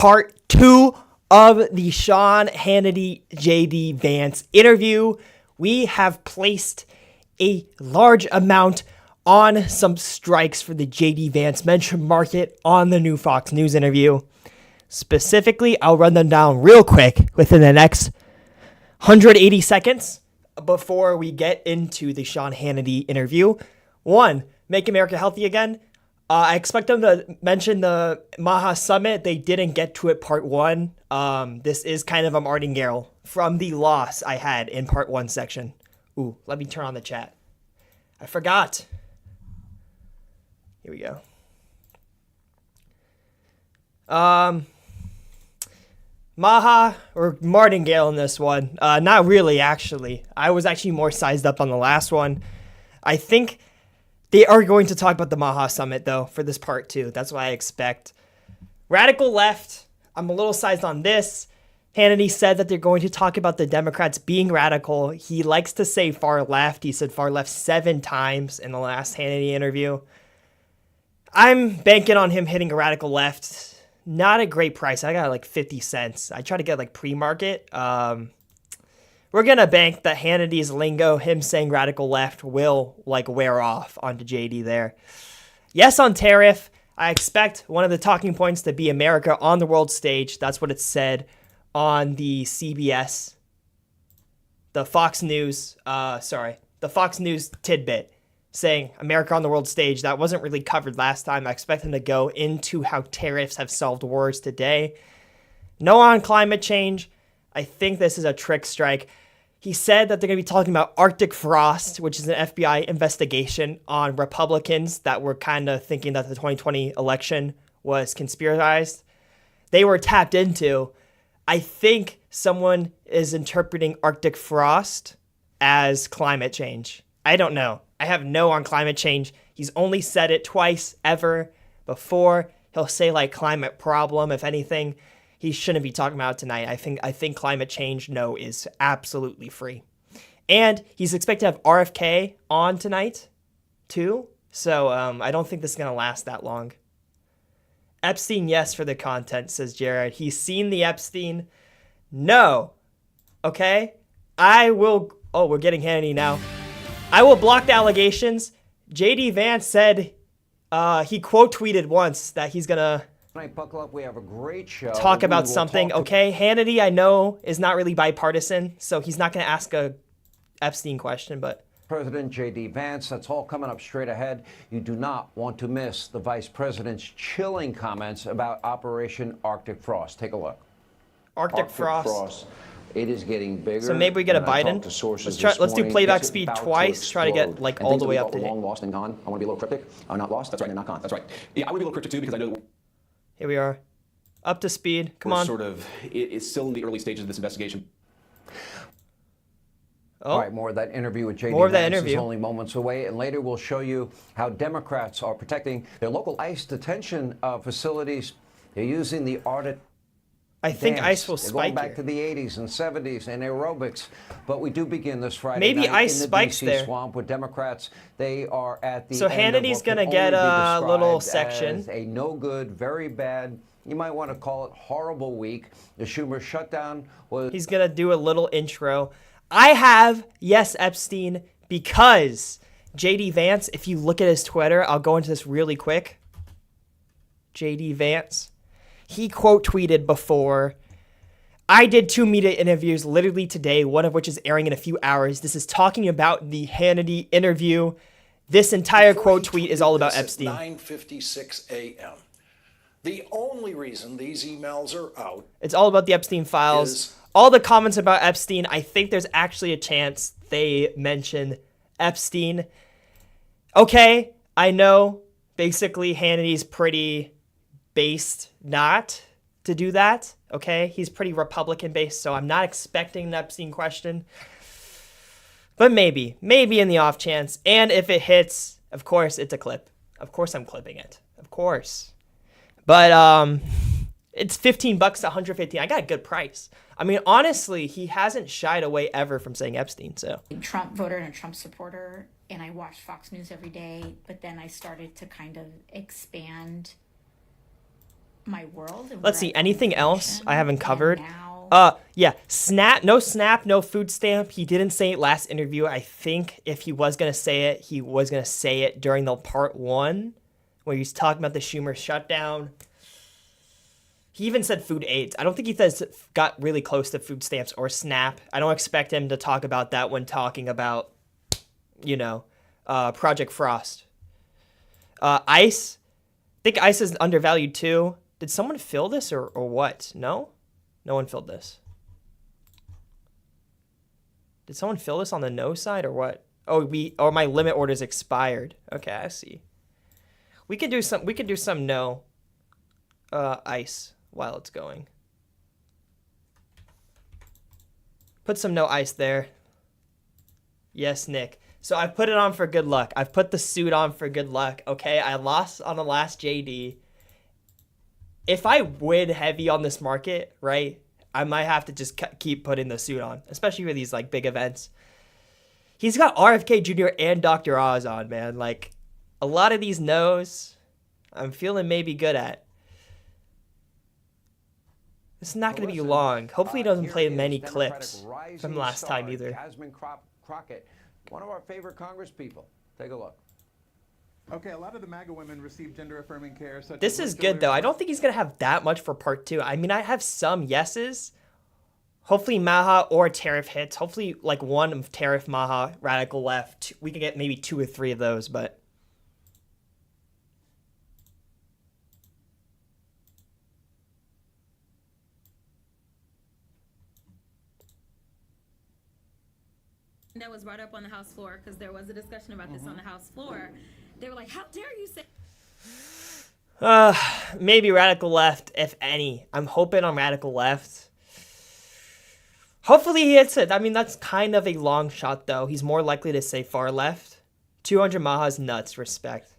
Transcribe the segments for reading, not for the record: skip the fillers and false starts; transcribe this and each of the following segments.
Part 2 of the Sean Hannity JD Vance interview. We have placed a large amount on some strikes for the JD Vance mention market on the new Fox News interview. Specifically, I'll run them down real quick within the next 180 seconds before we get into the Sean Hannity interview. 1, make America healthy again. I expect them to mention the Maha Summit. They didn't get to it part 1. This is kind of a martingale from the loss I had in part 1 section. Ooh, let me turn on the chat. I forgot. Here we go. Maha or martingale in this one. Not really, actually. I was actually more sized up on the last one. I think they are going to talk about the Maha Summit, though, for this part 2. That's what I expect. Radical left, I'm a little sized on this. Hannity said that they're going to talk about the Democrats being radical. He likes to say far left. He said far left 7 times in the last Hannity interview. I'm banking on him hitting a radical left. Not a great price. I got like 50 cents. I try to get like pre-market. We're going to bank that Hannity's lingo, him saying radical left, will like wear off onto JD there. Yes, on tariff, I expect one of the talking points to be America on the world stage. That's what it said on the CBS, the Fox News tidbit saying America on the world stage. That wasn't really covered last time. I expect them to go into how tariffs have solved wars today. No on climate change. I think this is a trick strike. He said that they're going to be talking about Arctic frost, which is an FBI investigation on Republicans that were kind of thinking that the 2020 election was conspiratized. They were tapped into. I think someone is interpreting Arctic frost as climate change. I don't know. I have no on climate change. He's only said it twice ever before. He'll say like climate problem, if anything. He shouldn't be talking about it tonight. I think climate change, no, is absolutely free. And he's expected to have RFK on tonight, too. So I don't think this is going to last that long. Epstein, yes, for the content, says Jared. He's seen the Epstein. No. Okay? I will... Oh, we're getting Hannity now. I will block the allegations. JD Vance said he quote tweeted once that he's going to... Buckle up, we have a great show. Talk about something, okay? Hannity, I know, is not really bipartisan, so he's not going to ask a Epstein question, but... President JD Vance, that's all coming up straight ahead. You do not want to miss the Vice President's chilling comments about Operation Arctic Frost. Take a look. Arctic Frost. It is getting bigger. So maybe we get a Biden. Let's do playback speed twice. Try to get like all the way up to long lost and gone. I want to be a little cryptic. Not lost. That's right. And not gone. That's right. Yeah, I want to be a little cryptic too because I know. Here we are. Up to speed. Come on. It's still in the early stages of this investigation. Oh. All right, more of that interview with JD Vance is only moments away, and later we'll show you how Democrats are protecting their local ICE detention facilities. They're using the art. I think ICE will spike going back to the 80s and 70s and aerobics, but we do begin this Friday Maybe night ICE in the spikes DC there. swamp with Democrats. They are at the so end Hannity's of gonna get a little section. a no good, very bad. You might want to call it horrible week. The Schumer shutdown was. He's gonna do a little intro. I have yes Epstein because JD Vance. If you look at his Twitter, I'll go into this really quick. JD Vance, he quote tweeted before. I did 2 media interviews literally today, one of which is airing in a few hours. This is talking about the Hannity interview. This entire quote tweet is all about Epstein. 9:56 a.m. The only reason these emails are out. It's all about the Epstein files. All the comments about Epstein, I think there's actually a chance they mention Epstein. Okay, I know basically Hannity's pretty based not to do that. Okay, he's pretty Republican based, so I'm not expecting an Epstein question. But maybe in the off chance. And if it hits, of course, it's a clip. Of course I'm clipping it. Of course. But it's $15 to $115. I got a good price. I mean, honestly, he hasn't shied away ever from saying Epstein, so. Trump voter and a Trump supporter, and I watched Fox News every day, but then I started to kind of expand my world. And Let's where see, I anything else function. I haven't And covered? now- Yeah, SNAP, no food stamp. He didn't say it last interview. I think if he was going to say it, he was going to say it during the part 1 where he's talking about the Schumer shutdown. He even said food aids. I don't think he says got really close to food stamps or SNAP. I don't expect him to talk about that when talking about, Project Frost. ICE. I think ICE is undervalued too. Did someone fill this or what? No? No one filled this. Did someone fill this on the no side or what? Oh, my limit orders expired. Okay, I see. We could do some no ICE while it's going. Put some no ICE there. Yes, Nick. So I put it on for good luck. I've put the suit on for good luck. Okay, I lost on the last JD. If I win heavy on this market, right, I might have to just keep putting the suit on, especially for these like big events. He's got RFK Jr. and Dr. Oz on, man. Like a lot of these no's, I'm feeling maybe good at. It's not going to be long. Hopefully, he doesn't play many clips from last time either. Jasmine Crockett, one of our favorite Congress people. Take a look. Okay, a lot of the MAGA women receive gender-affirming care. This is good, though. I don't think he's going to have that much for part 2. I mean, I have some yeses. Hopefully, Maha or tariff hits. Hopefully, like one of tariff, Maha, radical left. We could get maybe 2 or 3 of those, but... that was brought up on the House floor, because there was a discussion about this on the House floor. They were like, how dare you say... Maybe radical left, if any. I'm hoping on radical left. Hopefully he hits it. I mean, that's kind of a long shot, though. He's more likely to say far left. 200 Maha's nuts, respect.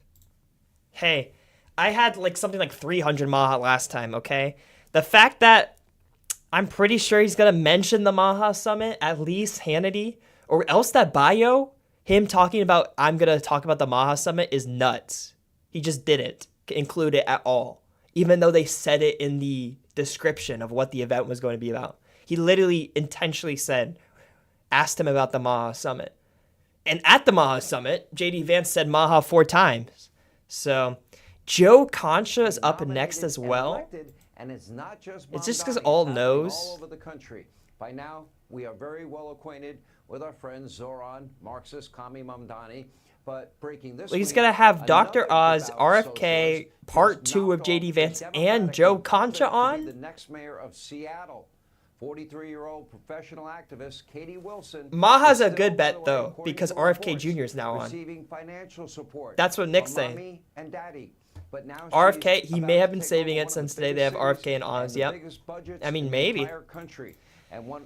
Hey, I had like something like 300 Maha last time, okay? The fact that I'm pretty sure he's going to mention the Maha Summit, at least Hannity, or else that bio, him talking about, I'm going to talk about the Maha Summit, is nuts. He just didn't include it at all, even though they said it in the description of what the event was going to be about. He literally intentionally asked him about the Maha Summit. And at the Maha Summit, JD Vance said Maha 4 times. So Joe Concha is up next as well. And it's not just it's just because all knows. All over the country. By now, we are very well acquainted with our friend Zoran, Marxist, Kami Mamdani. But breaking this, he's going to have Dr. Oz, RFK, part 2 of JD Vance, and Joe Concha on. The next mayor of Seattle, 43-year-old professional activist Katie Wilson. Maha's a good bet, though, because RFK Jr. is now on. Receiving financial support. That's what Nick's saying. Mommy and Daddy. But now RFK, he may have been saving it since today they have RFK and Oz, yep. I mean, maybe.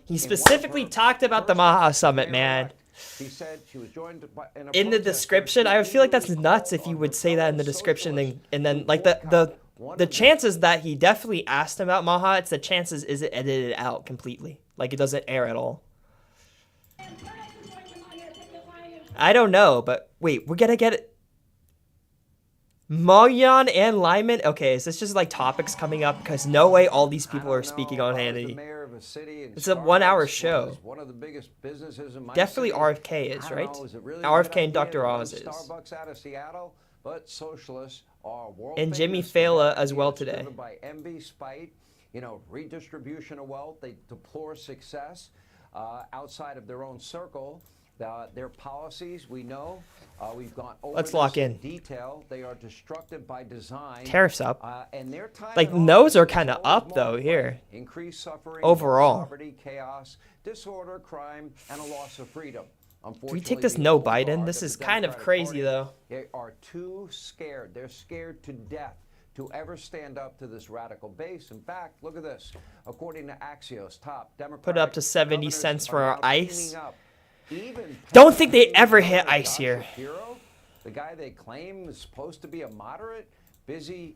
He specifically talked about the Maha Summit, man. He said she was joined by, in the description, I feel like that's nuts if you would say that in the description and then like the chances that he definitely asked him about Maha, it's the chances is it edited out completely. Like it doesn't air at all. I don't know, but wait, we're gonna get it. Moyan and Lyman? Okay, is this just like topics coming up? Because no way all these people are speaking on Hannity. It's a 1 hour show. One of the biggest businesses in my Definitely city. RFK is, right? Really RFK and Dr. Oz is. Starbucks out of Seattle, but socialists are world and Jimmy famous Fela as well today. Driven by envy, spite, redistribution of wealth. They deplore success outside of their own circle. Their policies, we know, we've gone over. Let's lock in Detail. They are destructive by design. Tariffs up. And their time like those are kind of up though here. Increased suffering, overall. Poverty, chaos, disorder, crime, and a loss of freedom. Do we take this no Biden? This is kind of crazy though. They are too scared. They're scared to death to ever stand up to this radical base. In fact, look at this. According to Axios, top Democratic put up to 70 cents for our ICE. Even don't think they ever hit ICE here. The guy they claim is supposed to be a moderate, busy,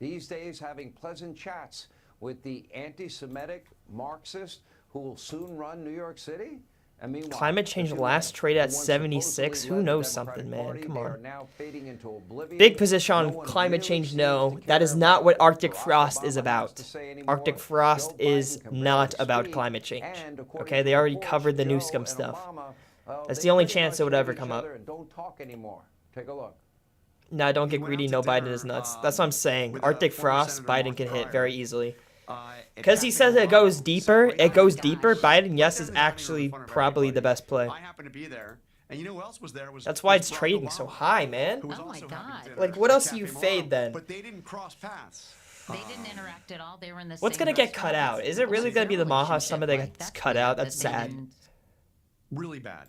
these days having pleasant chats with the anti-Semitic Marxist who will soon run New York City. And meanwhile, Climate change the two last men trade who at once 76. supposedly Who led the knows Democratic something, man? Party, Come they are on. now fading into oblivion. Big position No on one climate really change, seems no. to That is care not about what what Arctic Barack Frost is Obama has about. to say anymore. Arctic Frost Joe Biden is can barely not about speak, climate change. and according Okay, to they already reports, covered the Joe Newsome and stuff. Obama, That's they the only pretty chance it much would hate ever each come up. other and don't talk anymore. Take a look. No, don't He get went greedy. out No, to Biden dinner, is nuts. That's what I'm saying. with Arctic former Frost, Senator Biden Mark can hit Pryor. very easily. It Because he says attracted a it lot goes of deeper, separation. it goes Oh my deeper. gosh. Biden, Right yes, down is the dining room in actually front of probably the everybody. best play. I happened to be there, and you know who else was there? That's why was it's Barack trading so Obama, high, man. who was Oh my also God. having dinner Like, what at else do you Cafe fade Marl, then? But they didn't cross paths. They didn't interact at all. They were in the What's same gonna get cut restaurant. out? Is it really What's gonna be their the Maha relationship Summit that like? gets That's cut weird out? that That's they sad. didn't- Really bad.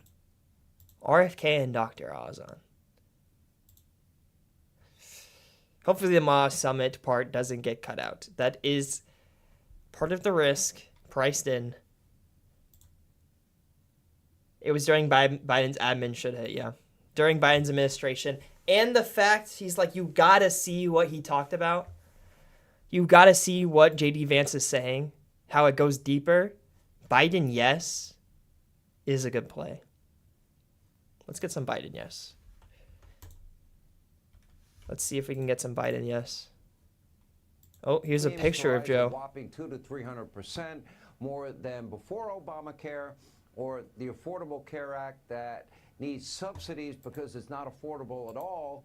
RFK and Dr. Oz on. Hopefully the Maha Summit part doesn't get cut out. That is part of the risk priced in. It was during Biden's admin should hit, yeah. During Biden's administration. And the fact he's like, you gotta see what he talked about. You gotta see what JD Vance is saying. How it goes deeper. Biden, yes, is a good play. Let's get some Biden, yes. Let's see if we can get some Biden, yes. Oh, here's a Premiums picture of rise a Joe. whopping 200 to 300% more than before Obamacare or the Affordable Care Act that needs subsidies because it's not affordable at all.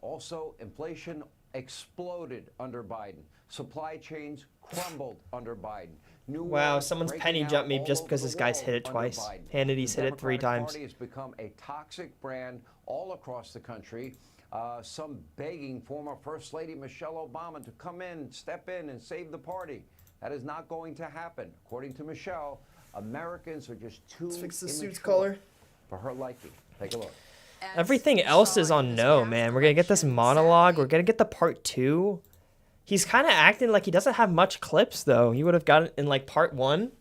Also, inflation exploded under Biden. Supply chains crumbled under Biden. New Wow, wars someone's breaking penny out jumped me all just over because the this guy's world hit it under twice. Biden. Hannity's The hit it 3 Democratic times. Party has become a toxic brand all across the country. Some begging former First Lady Michelle Obama to come in, step in, and save the party. That is not going to happen. According to Michelle, Americans are just too Let's fix the suit's immature color. for her liking. Take a look. Everything else is on no, man. We're gonna get this monologue. We're gonna get the part 2. He's kind of acting like he doesn't have much clips, though. You would have gotten in like part 1.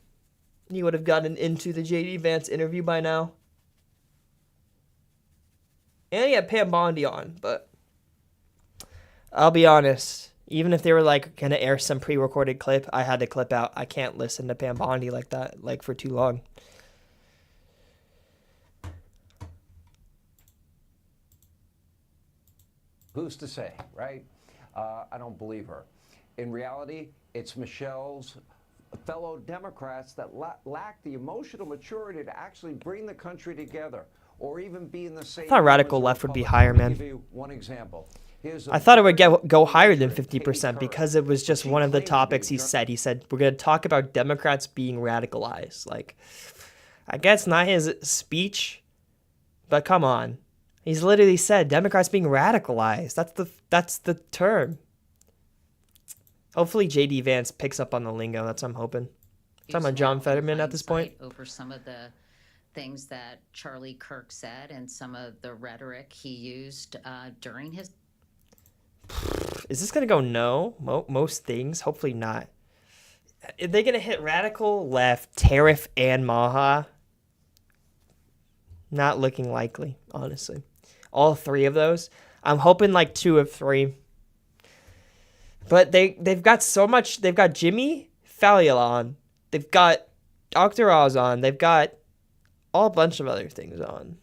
You would have gotten into the JD Vance interview by now. And he had Pam Bondi on, but I'll be honest. Even if they were like gonna air some pre-recorded clip, I had to clip out. I can't listen to Pam Bondi like that, like for too long. Who's to say, right? I don't believe her. In reality, it's Michelle's fellow Democrats that lack the emotional maturity to actually bring the country together or even be in the same. I thought radical room as a left would be Republican. higher, Let me man. give you one example. Here's a I thought it would very go higher than mature 50% Katie because Couric. it was just She one of the claimed to be topics he Ger- said. He said, we're going to talk about Democrats being radicalized. Like, I guess not his speech, but come on. He's literally said Democrats being radicalized. That's the term. Hopefully JD Vance picks up on the lingo. That's what I'm hoping. Talking about John Fetterman at this point. Over some of the things that Charlie Kirk said and some of the rhetoric he used during his. Is this going to go no? Most things? Hopefully not. Are they going to hit radical left, tariff, and Maha? Not looking likely, honestly. All 3 of those. I'm hoping like 2 of 3. But they've got so much. They've got Jimmy Fallon on. They've got Dr. Oz on. They've got a bunch of other things on.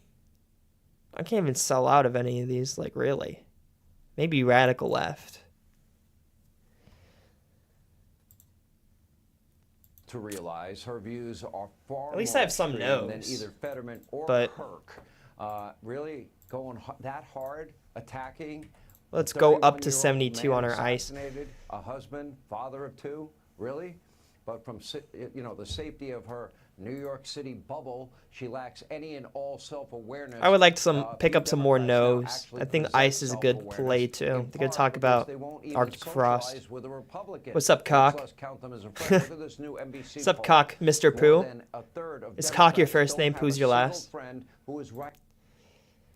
I can't even sell out of any of these, like, really. Maybe radical left. To realize her views are far At least more I have some extreme than no's, either Fetterman or but- Kirk. Really going that hard, attacking. Let's go up to 31-year-old 72 man on our ice. assassinated, a husband, father of 2, really? But from the safety of her New York City bubble, she lacks any and all self-awareness. I would like to pick few up some more Democrats now no's. actually I think possess ice is a good self-awareness, play too. in They're gonna part talk because about they won't even Arctic Frost. socialize with a Republican, What's up, much cock? less count them as a friend. Look at this new NBC What's up, poll. cock, Mr. More Pooh? than a third of Is cock your Democrats first don't name? have Pooh's a your single last? friend who is right.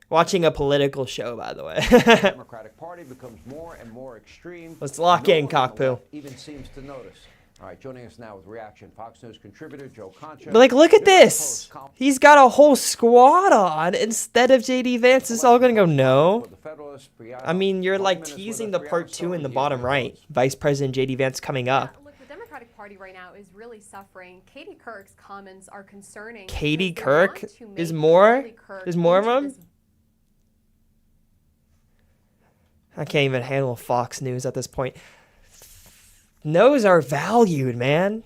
Watching a political show, by the way. The Democratic Party becomes more and more extreme. Let's lock No in, one on the Cockpoo. left even seems to notice. All right, joining us now with reaction, Fox News contributor Joe Concha. But like, look at New York this. Post com- He's got a whole squad on instead of JD Vance. It's all gonna go no. For the Federalist, Brianna, I mean, you're 20 like minutes with teasing us. the Brianna, part start 2 in with the you. bottom right. Vice President JD Vance coming up. Look, the Democratic Party party right now is really suffering. Katie Kirk's comments are concerning. Katie because they Kirk want to is make more? Charlie Kirk There's more of into them? this I can't even handle Fox News at this point. No's are valued, man.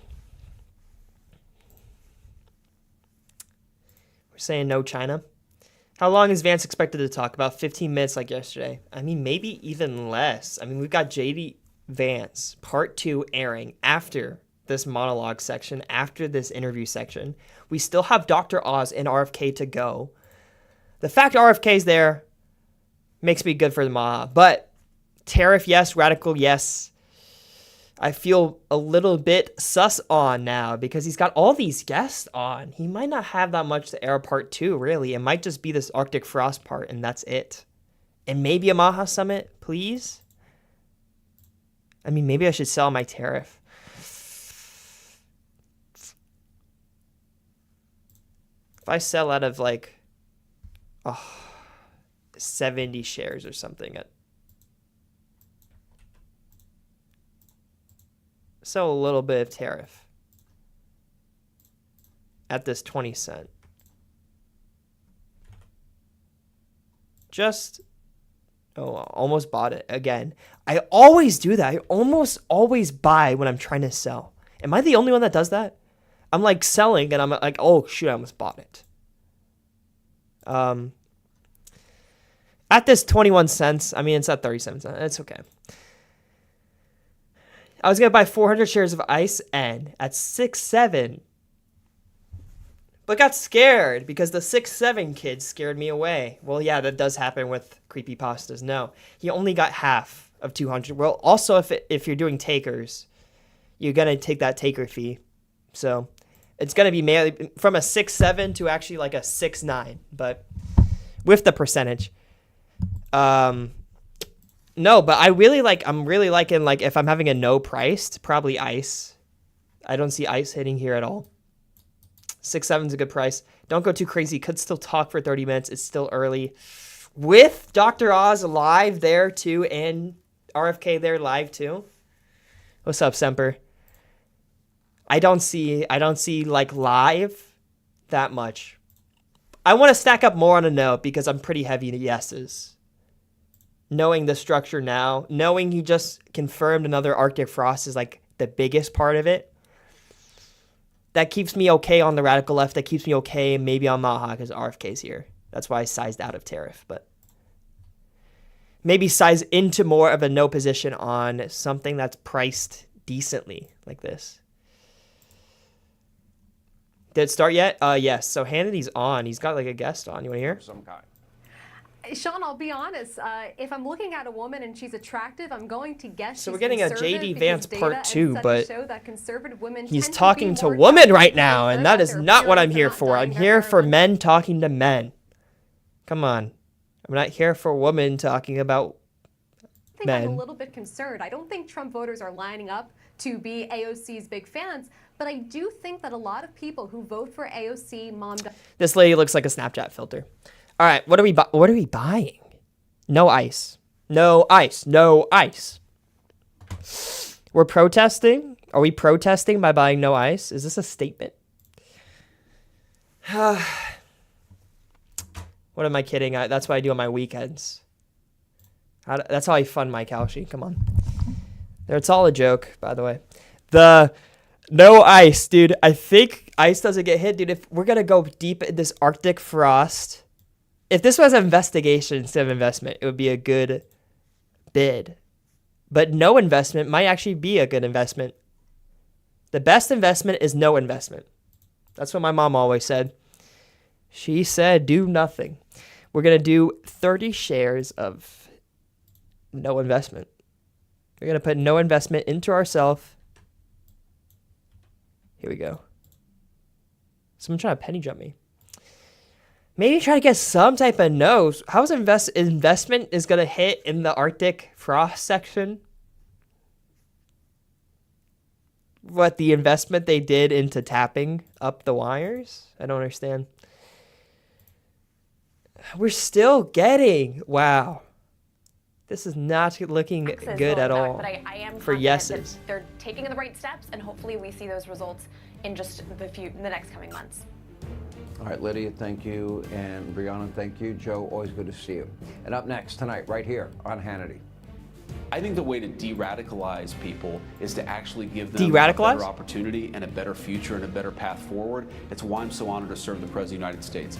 We're saying no China. How long is Vance expected to talk? About 15 minutes like yesterday. I mean, maybe even less. I mean, we've got JD Vance Part 2 airing after this monologue section, after this interview section. We still have Dr. Oz and RFK to go. The fact RFK's there makes me good for the Maha. But tariff, yes. Radical, yes. I feel a little bit sus on now because he's got all these guests on. He might not have that much to air part 2, really. It might just be this Arctic Frost part, and that's it. And maybe a Maha Summit, please? I mean, maybe I should sell my tariff. If I sell out of, like, 70 shares or something at so a little bit of tariff at this 20 cent. Almost bought it again. I always do that. I almost always buy when I'm trying to sell. Am I the only one that does that? I'm like selling and I'm like, oh shoot, I almost bought it. At this 21 cents, I mean, it's at 37 cents. It's okay. I was going to buy 400 shares of ICE-N at 6.7, but got scared because the 6.7 kid scared me away. Well, yeah, that does happen with creepypastas. No, he only got half of 200. Well, also, if you're doing takers, you're going to take that taker fee. So it's going to be from a 6.7 to actually like a 6.9, but with the percentage. No, but I'm really liking, like, if I'm having a no priced, probably ICE. I don't see ICE hitting here at all. 6.7 is a good price. Don't go too crazy. Could still talk for 30 minutes. It's still early. With Dr. Oz live there too, and RFK there live too. What's up, Semper? I don't see like live that much. I want to stack up more on a no because I'm pretty heavy to yeses. Knowing the structure now, knowing he just confirmed another Arctic Frost is like the biggest part of it. That keeps me okay on the radical left. That keeps me okay maybe on Maha because RFK's here. That's why I sized out of tariff. But maybe size into more of a no position on something that's priced decently like this. Did it start yet? Yes. So Hannity's on. He's got like a guest on. You want to hear? Some kind. Sean, I'll be honest. If I'm looking at a woman and she's attractive, I'm going to guess So she's we're getting a conservative JD because Vance data part and 2, studies but show that conservative women he's tend talking to to be more women attractive right because now, they're and that about is their not what I'm appearance, here they're not for. I'm dyeing their here hair for and men talking to men. Come on. I'm not here for women talking about I think I'm a men. little bit concerned. I don't think Trump voters are lining up to be AOC's big fans, but I do think that a lot of people who vote for AOC, This lady looks like a Snapchat filter. All right, what are we buying? No ice. No ice. No ice. We're protesting? Are we protesting by buying no ice? Is this a statement? What am I kidding? That's what I do on my weekends. That's how I fund my Kalshi. Come on. It's all a joke, by the way. The no ice, dude. I think ice doesn't get hit, dude. If we're going to go deep in this Arctic Frost, if this was an investigation instead of investment, it would be a good bid. But no investment might actually be a good investment. The best investment is no investment. That's what my mom always said. She said, do nothing. We're going to do 30 shares of no investment. We're going to put no investment into ourselves. Here we go. Someone trying to penny jump me. Maybe try to get some type of nose. How's investment is going to hit in the Arctic Frost section? What, the investment they did into tapping up the wires? I don't understand. We're still getting, wow. This is not looking taxes good going at back, all but I am for confident yeses. that they're taking the right steps, and hopefully we see those results in just the next coming months. All right, Lydia, thank you. And Brianna, thank you. Joe, always good to see you. And up next tonight, right here on Hannity. I think the way to de-radicalize people is to actually give them a De-radicalize? better opportunity and a better future and a better path forward. It's why I'm so honored to serve the President of the United States.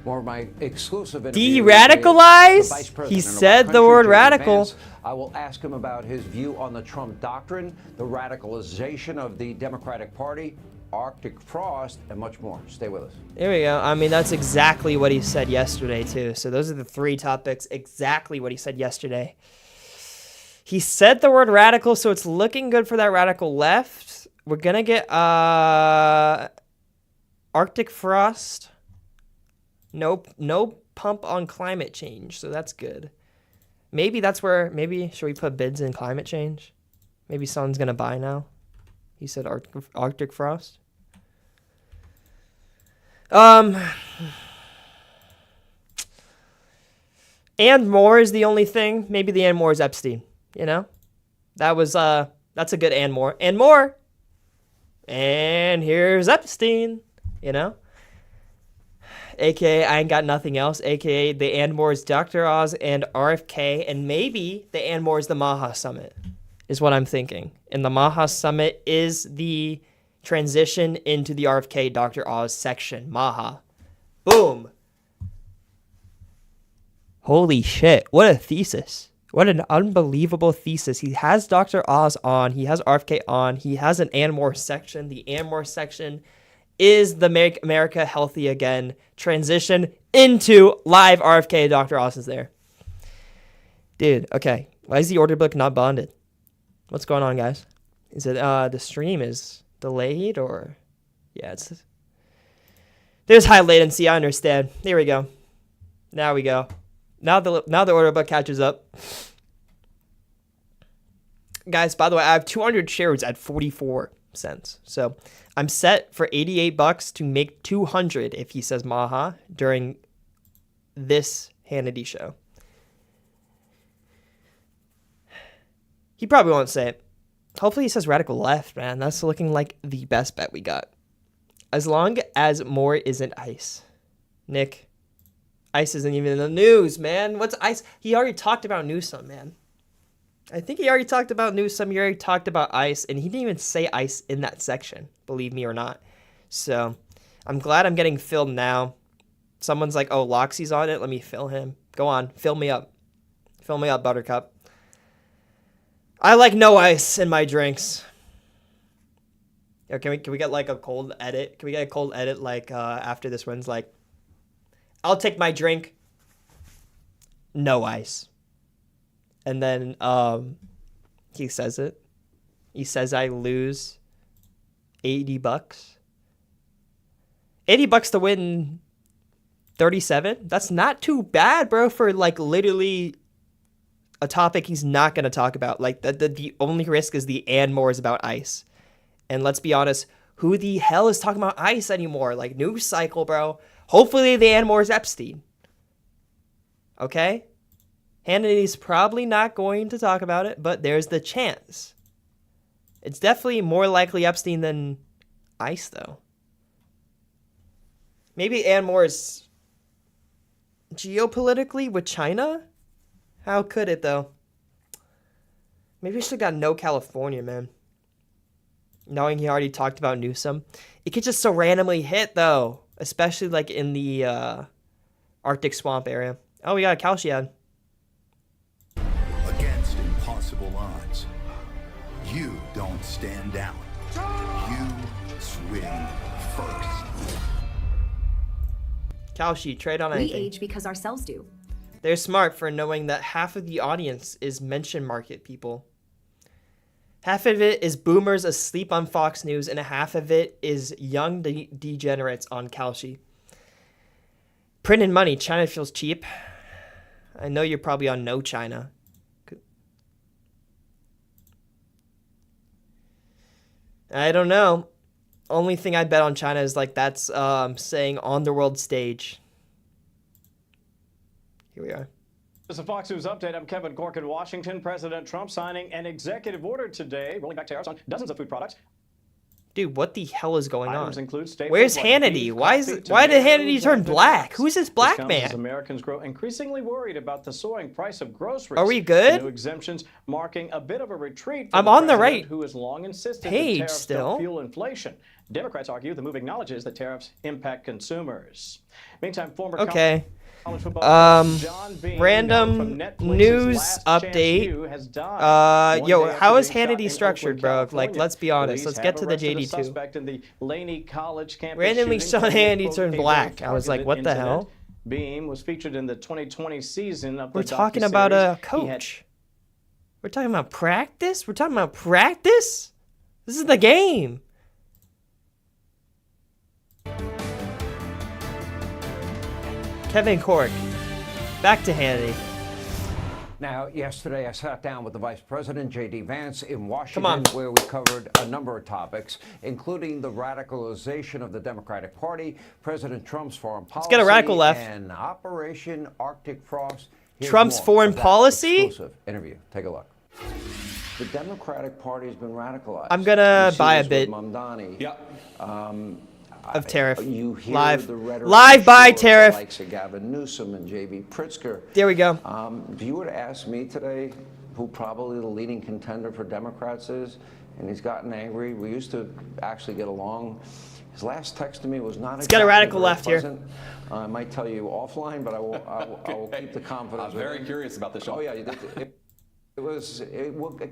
More of my exclusive interview De-radicalize? with the Vice President He of our said the country, word JD radical. Vance. I will ask him about his view on the Trump doctrine, the radicalization of the Democratic Party, Arctic frost, and much more. Stay with us. There we go. I mean, that's exactly what he said yesterday, too. So those are the three topics, exactly what he said yesterday. He said the word radical, so it's looking good for that radical left. We're going to get Arctic frost. No pump on climate change, so that's good. Maybe that's where, should we put bids in climate change? Maybe someone's going to buy now. He said Arctic frost. And more is the only thing. Maybe the and more is Epstein, you know? That's a good and more. And more. And here's Epstein, you know? AKA I ain't got nothing else. AKA the and more is Dr. Oz and RFK. And maybe the and more is the Maha Summit, is what I'm thinking. And the Maha Summit is the transition into the RFK Dr. Oz section. Maha. Boom. Holy shit. What a thesis. What an unbelievable thesis. He has Dr. Oz on. He has RFK on. He has an and more section. The and more section is the Make America Healthy Again transition into live RFK. Dr. Oz is there. Dude, okay. Why is the order book not bonded? What's going on, guys? Is it the stream is delayed or... Yeah, it's... There's high latency, I understand. Here we go. Now we go. Now the order book catches up. Guys, by the way, I have 200 shares at 44 cents. So I'm set for $88 to make 200 if he says Maha during this Hannity show. He probably won't say it. Hopefully he says radical left, man. That's looking like the best bet we got. As long as more isn't ICE. Nick, ICE isn't even in the news, man. What's ICE? He already talked about Newsom, man. I think he already talked about Newsom. He already talked about ICE, and he didn't even say ICE in that section, believe me or not. So I'm glad I'm getting filled now. Someone's like, oh, Loxy's on it. Let me fill him. Go on. Fill me up. Fill me up, Buttercup. I like no ice in my drinks. Yo, can we get like a cold edit? Can we get a cold edit like after this one's like, I'll take my drink, no ice. And then he says it. He says I lose $80. $80 to win 37? That's not too bad, bro, for like literally a topic he's not going to talk about. Like the only risk is the and more is about ICE. And let's be honest, who the hell is talking about ICE anymore? Like news cycle, bro. Hopefully the and more is Epstein. Okay? Hannity's probably not going to talk about it, but there's the chance. It's definitely more likely Epstein than ICE, though. Maybe and more is geopolitically with China? How could it, though? Maybe we should have got no California, man. Knowing he already talked about Newsom. It could just so randomly hit, though. Especially, like, in the Arctic swamp area. Oh, we got a Calciad. Against impossible odds, you don't stand down. You swim first. Kalshi, trade on anything. We age because our cells do. They're smart for knowing that half of the audience is mention market people. Half of it is boomers asleep on Fox News, and half of it is young degenerates on Kalshi. Printing money, China feels cheap. I know you're probably on no China. I don't know. Only thing I bet on China is like that's saying on the world stage. Here we are. This is a Fox News update. I'm Kevin Cork in Washington. President Trump signing an executive order today, rolling back tariffs on dozens of food products. Dude, what the hell is going on? Include Where's Hannity? Why did Hannity turn black? Who's this black As man? Americans grow increasingly worried about the soaring price of groceries. Are we good? New exemptions marking a bit of a retreat. I'm on the right who has long insisted page that tariffs still. don't fuel inflation. Democrats argue the move acknowledges that tariffs impact consumers. Meantime, former Okay. college football coach John Bean, Random from Netflix's news Last Chance update. U, has died. One Yo, day how after is being shot Hannity in structured, Oakland, bro? Like, California. let's be honest. Police Let's have get to the arrested a JD2. suspect in the Laney College campus Randomly shooting, saw claiming, Hannity quote, turn a black. very I was like, targeted what the incident. hell? Beam was featured in the 2020 season of the We're talking about a coach. We're talking about practice? We're talking about practice? This is the game. Kevin Cork. Back to Hannity. Now, yesterday I sat down with the Vice President, JD Vance, in Washington, Come on. where we covered a number of topics, including the radicalization of the Democratic Party, President Trump's foreign policy, get a radical left. and Operation Arctic Frost. Here's Trump's more foreign of that policy? exclusive interview. Take a look. The Democratic Party has been radicalized. I'm gonna You see buy a this bit with Mamdani. of tariff. You hear Live. the rhetoric Live buy of tariff. the likes of Gavin Newsom and J.B. Pritzker. There we go. If you were to ask me today who probably the leading contender for Democrats is, and he's gotten angry, we used to actually get along. His last text to me was not Let's get a radical left here. I might tell you offline, but I will keep the confidence. I'm very curious about this, Sean. Oh yeah, it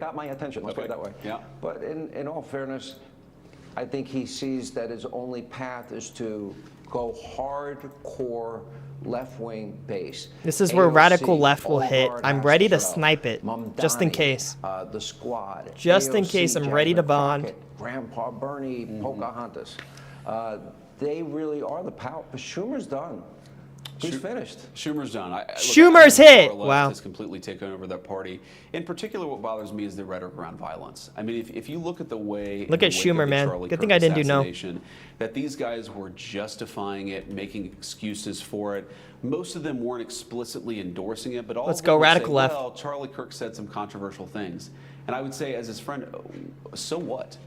got my attention. Let's put it that way. Yeah. But in all fairness, I think he sees that his only path is to go hardcore left-wing base. This is where AOC, radical left will all hit. guard I'm has ready to shut up. snipe it, just in Mamdani, case. The Squad. Just in AOC, case I'm Jack ready to bond. McCrockett, Grandpa Bernie, Pocahontas. They really are the power. But Schumer's done. He's finished. Schumer's done. Schumer's hit. Wow. Has completely taken over that party. In particular, what bothers me is the rhetoric around violence. I mean, if you look at the way... Look at Schumer, man. Good thing I didn't do no. That these guys were justifying it, making excuses for it. Most of them weren't explicitly endorsing it, but all Let's of them go would radical say, left. well, Charlie Kirk said some controversial things. And I would say, as his friend, so what?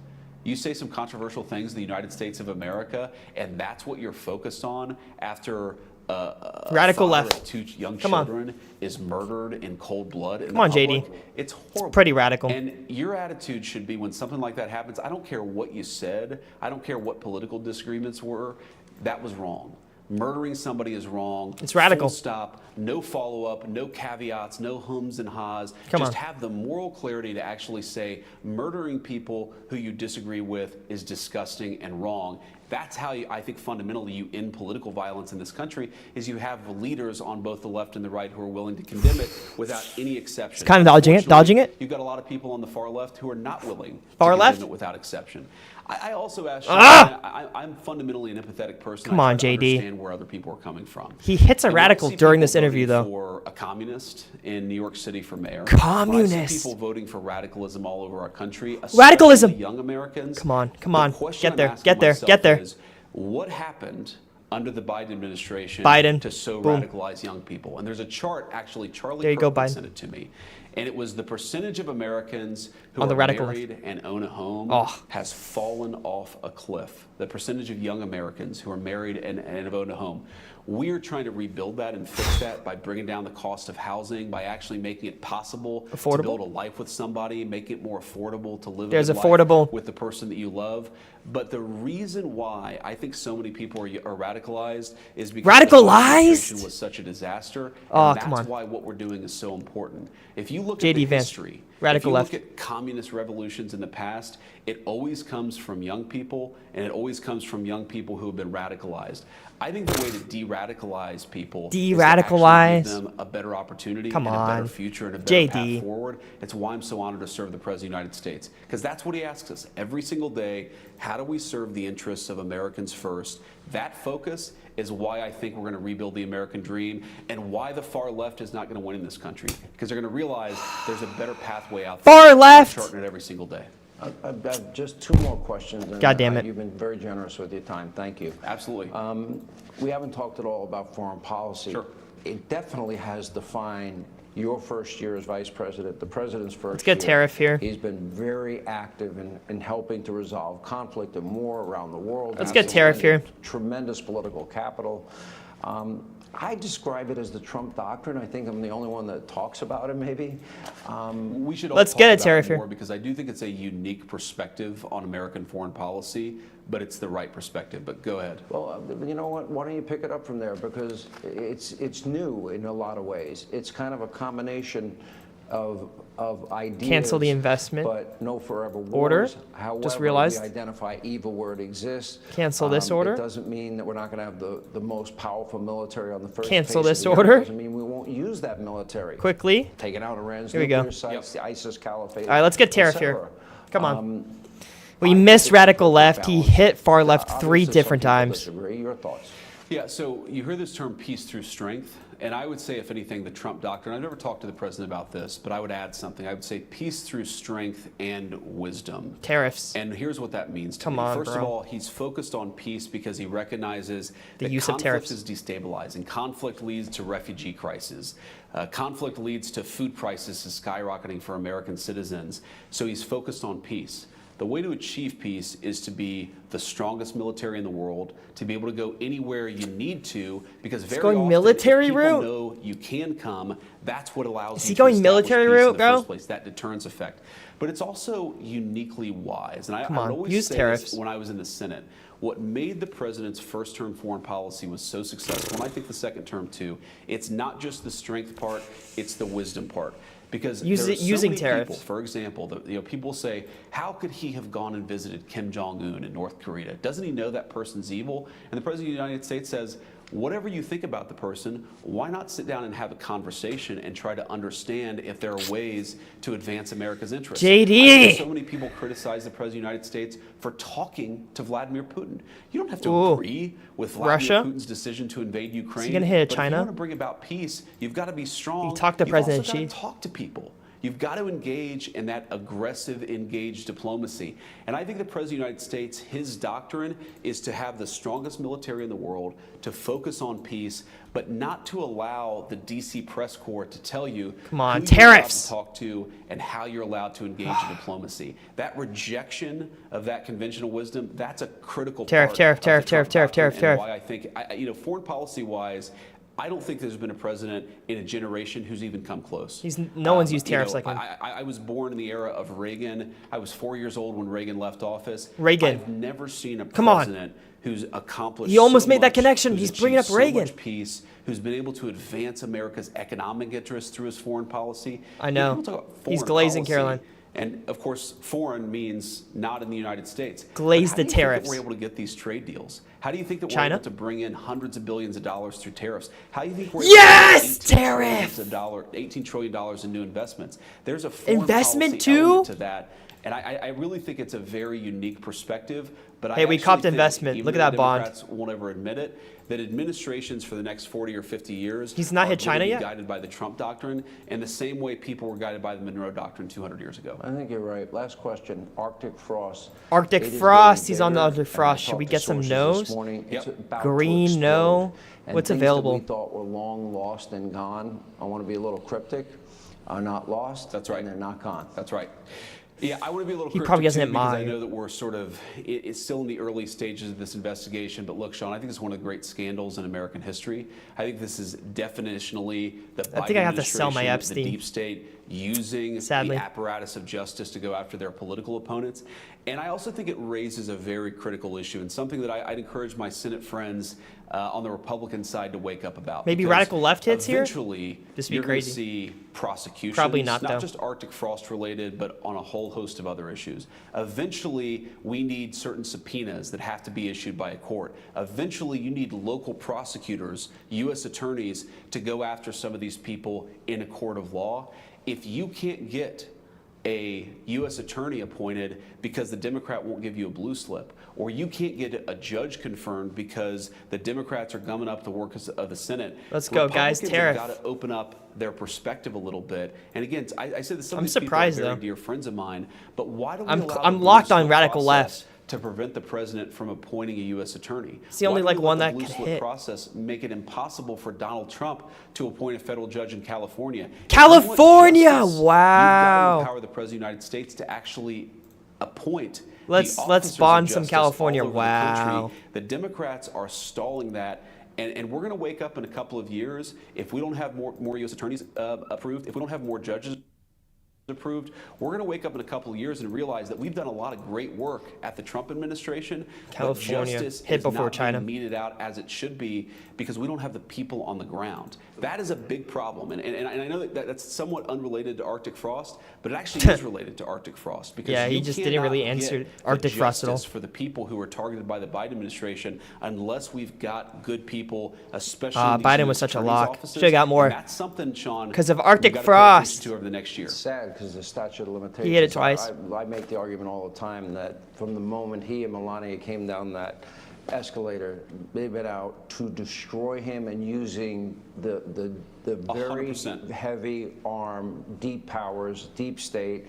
You say some controversial things in the United States of America, and that's what you're focused on after... radical father left. of two young Come on. children is murdered in cold blood. Come on, JD. It's horrible. It's pretty radical. And your attitude should be when something like that happens, I don't care what you said. I don't care what political disagreements were. That was wrong. Murdering somebody is wrong. It's radical. Full stop. No follow-up. No caveats. No hums and ha's. Come Just on. have the moral clarity to actually say murdering people who you disagree with is disgusting and wrong. That's how I think fundamentally you end political violence in this country, is you have leaders on both the left and the right who are willing to condemn it without any exception. It's kind of dodging it. Dodging it. You've got a lot of people on the far left who are not willing Far to left? condemn it without exception. I also ask you, I'm fundamentally an empathetic person. Come I on, try to JD. understand where other people are coming from. He hits a And radical I see during people this interview, voting though. For a communist in New York City for mayor. Communist. When I see people voting for radicalism all over our country. Radicalism. especially young Americans. Come on. The question Get there. I'm asking Get there. myself Get there. is, what happened under the Biden administration Biden. to so Boom. radicalize young people? And there's a chart, actually, Charlie There you go, Kirkman Biden. sent it to me. And it was the percentage of Americans who On the are radical married and own a home has fallen off a cliff. The percentage of young Americans who are married and own a home. We're trying to rebuild that and fix that by bringing down the cost of housing, by actually making it possible to build a life with somebody, making it more affordable to live There's a good affordable. life with the person that you love. But the reason why I think so many people are radicalized is because the administration was such a disaster. Oh, And come that's on. why what we're doing is so important. If you look at JD the Vance, history, radical if you left. look at communist revolutions in the past, it always comes from young people, and it always comes from young people who have been radicalized. I think the way to de-radicalize people is to De-radicalize? actually give them a better opportunity Come and a better on. future and a better JD. path forward. It's why I'm so honored to serve the President of the United States, because that's what he asks us every single day. How do we serve the interests of Americans first? That focus is why I think we're going to rebuild the American dream, and why the far left is not going to win in this country, because they're going to realize there's a better pathway out there. Far left! We're charting it every single day. I've got just two more questions. And God damn it. You've been very generous with your time. Thank you. Absolutely. We haven't talked at all about foreign policy. Sure. It definitely has defined your first year as vice president, the president's first Let's get year, tariff here. he's been very active in helping to resolve conflict and war around the world. Let's get tariff here. Tremendous political capital. I describe it as the Trump doctrine. I think I'm the only one that talks about it, maybe. We should all Let's talk get a about tariff it here. more because I do think it's a unique perspective on American foreign policy, but it's the right perspective. But go ahead. Well, you know what? Why don't you pick it up from there? Because it's new in a lot of ways. It's kind of a combination of ideas. Cancel the investment but no forever order. wars. However, Just realized. we identify evil where it exists. Cancel this order. It doesn't mean that we're not going to have the most powerful military on the first Cancel face this of the earth. order. Doesn't mean we won't use that military. Quickly. Taking out Iran's Here we go. nuclear sites, the ISIS caliphate. All right, let's get tariff etc. here. Come on. I We think missed it's radical a left. He balance. hit far left Obviously, 3 some different people times. disagree. Your thoughts? Yeah, so you hear this term peace through strength, and I would say, if anything, the Trump doctrine, I've never talked to the president about this, but I would add something. I would say peace through strength and wisdom. Tariffs. And here's what that means to Come me. on, First bro. of all, he's focused on peace because he recognizes that use of conflict tariffs. is destabilizing. Conflict leads to refugee crises. Conflict leads to food prices skyrocketing for American citizens. So he's focused on peace. The way to achieve peace is to be the strongest military in the world, to be able to go anywhere you need to, because very going often, military if people route? know you can come, that's what allows Is you he to going establish military peace route, in the bro? first place, that deterrence effect. But it's also uniquely wise. And I Come would on, always use say tariffs. this when I was in the Senate. What made the president's first term foreign policy was so successful, and I think the second term too, it's not just the strength part, it's the wisdom part. Because there are so using many tariffs. people, for example, people say, how could he have gone and visited Kim Jong-un in North Korea? Doesn't he know that person's evil? And the President of the United States says, whatever you think about the person, why not sit down and have a conversation and try to understand if there are ways to advance America's interests? JD! So many people criticize the President of the United States for talking to Vladimir Putin. You don't have to Ooh. agree with Vladimir Russia? Putin's decision to invade Ukraine. Is he gonna hit but China? If you want to bring about peace, you've got to be strong. You talk to You've President also gotta Xi. talk to people. You've got to engage in that aggressive, engaged diplomacy. And I think the President of the United States, his doctrine is to have the strongest military in the world, to focus on peace, but not to allow the D.C. press corps to tell you Come on, who you're allowed tariffs. to talk to and how you're allowed to engage in diplomacy. That rejection of that conventional wisdom, that's a critical Tariff, part tariff, of tariff, the Trump tariff, tariff, doctrine, tariff, and why I think, foreign policy-wise, I don't think there's been a president in a generation who's even come close. No one's used tariffs like him. I was born in the era of Reagan. I was 4 years old when Reagan left office. Reagan. I've never seen a Come on. president who's accomplished You almost so made that much, connection. who's He's bringing up achieved so Reagan. much peace, who's been able to advance America's economic interests through his foreign policy. I know. People talk about He's foreign glazing policy, Caroline. And of course, foreign means not in the United States. Glaze But how the do you think that tariffs. we're able to get these trade deals? How do you think that we're China? able to bring in hundreds of billions of dollars through tariffs? How do you think we're Yes! able to get Tariff! $18 trillion in new investments? There's a foreign Investment policy too? element to that. And I really think it's a very unique perspective. But Hey, I we actually copped think, investment. even Look at though that bond. Democrats won't ever admit it, that administrations for the next 40 or 50 years He's not are hit going China to be yet? guided by the Trump doctrine in the same way people were guided by the Monroe Doctrine 200 years ago. I think you're right. Last question. Arctic frost. Arctic It is frost. getting He's on the bigger, Arctic and I frost. Should talked we to get some sources no's? this morning. It's Yep. about to Green, explode. no. And What's things available? that we thought were long lost and gone, I want to be a little cryptic, are not lost. That's right. And they're not gone. That's right. Yeah, I want to be a little He cryptic probably doesn't too, hit because I mine. know that we're sort of, it's still in the early stages of this investigation. But look, Sean, I think it's one of the great scandals in American history. I think this is definitionally the Biden I think I have to sell my administration, Epstein. the deep state using Sadly. the apparatus of justice to go after their political opponents. And I also think it raises a very critical issue and something that I'd encourage my Senate friends on the Republican side to wake up about. Maybe Because radical left hits here? Eventually, This would be you're going to crazy. see prosecutions, Probably not, though. just Arctic frost related, but on a whole host of other issues. Eventually, we need certain subpoenas that have to be issued by a court. Eventually, you need local prosecutors, U.S. attorneys, to go after some of these people in a court of law. If you can't get a U.S. attorney appointed because the Democrat won't give you a blue slip, or you can't get a judge confirmed because the Democrats are gumming up the work of the Senate. Let's go, guys. Republicans Tariff. have got to open up their perspective a little bit. And again, I said that some I'm of these people are surprised, very though. dear friends of mine, but why do we I'm allow I'm the blue locked on slip radical process left. to prevent the president from appointing a U.S. attorney? It's the only Why do we one let that the could loose lip hit. process make it impossible for Donald Trump to appoint a federal judge in California? California! If you want justice, Wow. You've got to empower the president of the United States to actually appoint. Let's the officers of bond some justice California. all over the country. Wow. The Democrats are stalling that. And we're going to wake up in a couple of years if we don't have more U.S. attorneys approved, if we don't have more judges approved, we're going to wake up in a couple of years and realize that we've done a lot of great work at the Trump administration. California, but justice hit is before not China. being meted out as it should be because we don't have the people on the ground. That is a big problem. And I know that that's somewhat unrelated to Arctic frost, but it actually is related to Arctic frost. Because Yeah, he you just didn't cannot really get answer the Arctic frost at all. justice for the people who are targeted by the Biden administration unless we've got good people, especially in these Biden U.S. was such a attorneys' lock. offices. Should've got more. And that's something, Sean, 'Cause of we've Arctic gotta pay frost. attention to over the next year. It's sad because the statute of limitations. He hit it twice. I make the argument all the time that from the moment he and Melania came down that escalator, they've been out to destroy him and using the very 100%. heavy arm, deep powers, deep state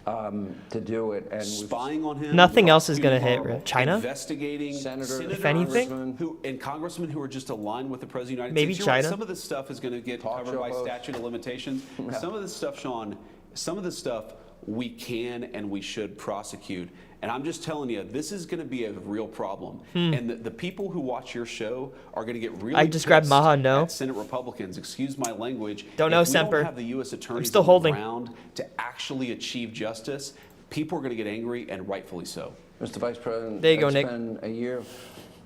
to do it. And Spying on him. Nothing else is shooting gonna hit horrible, China? Investigating Senators, If anything? congressmen who are just aligned with the president of the United Maybe States. You're right, China? some of this stuff is going to get Talk covered show by host. statute of limitations. Some of this stuff, Sean, some of this stuff we can and we should prosecute. And I'm just telling you, this is going to be a real problem. And the people who watch your show are going to get really I just grabbed pissed Maha, no. at Senate Republicans. Excuse my language. Don't know, If we Semper. don't have the U.S. attorneys still on holding. the ground to actually achieve justice, people are going to get angry, and rightfully so. Mr. Vice President, There you go, it's Nick. been a year.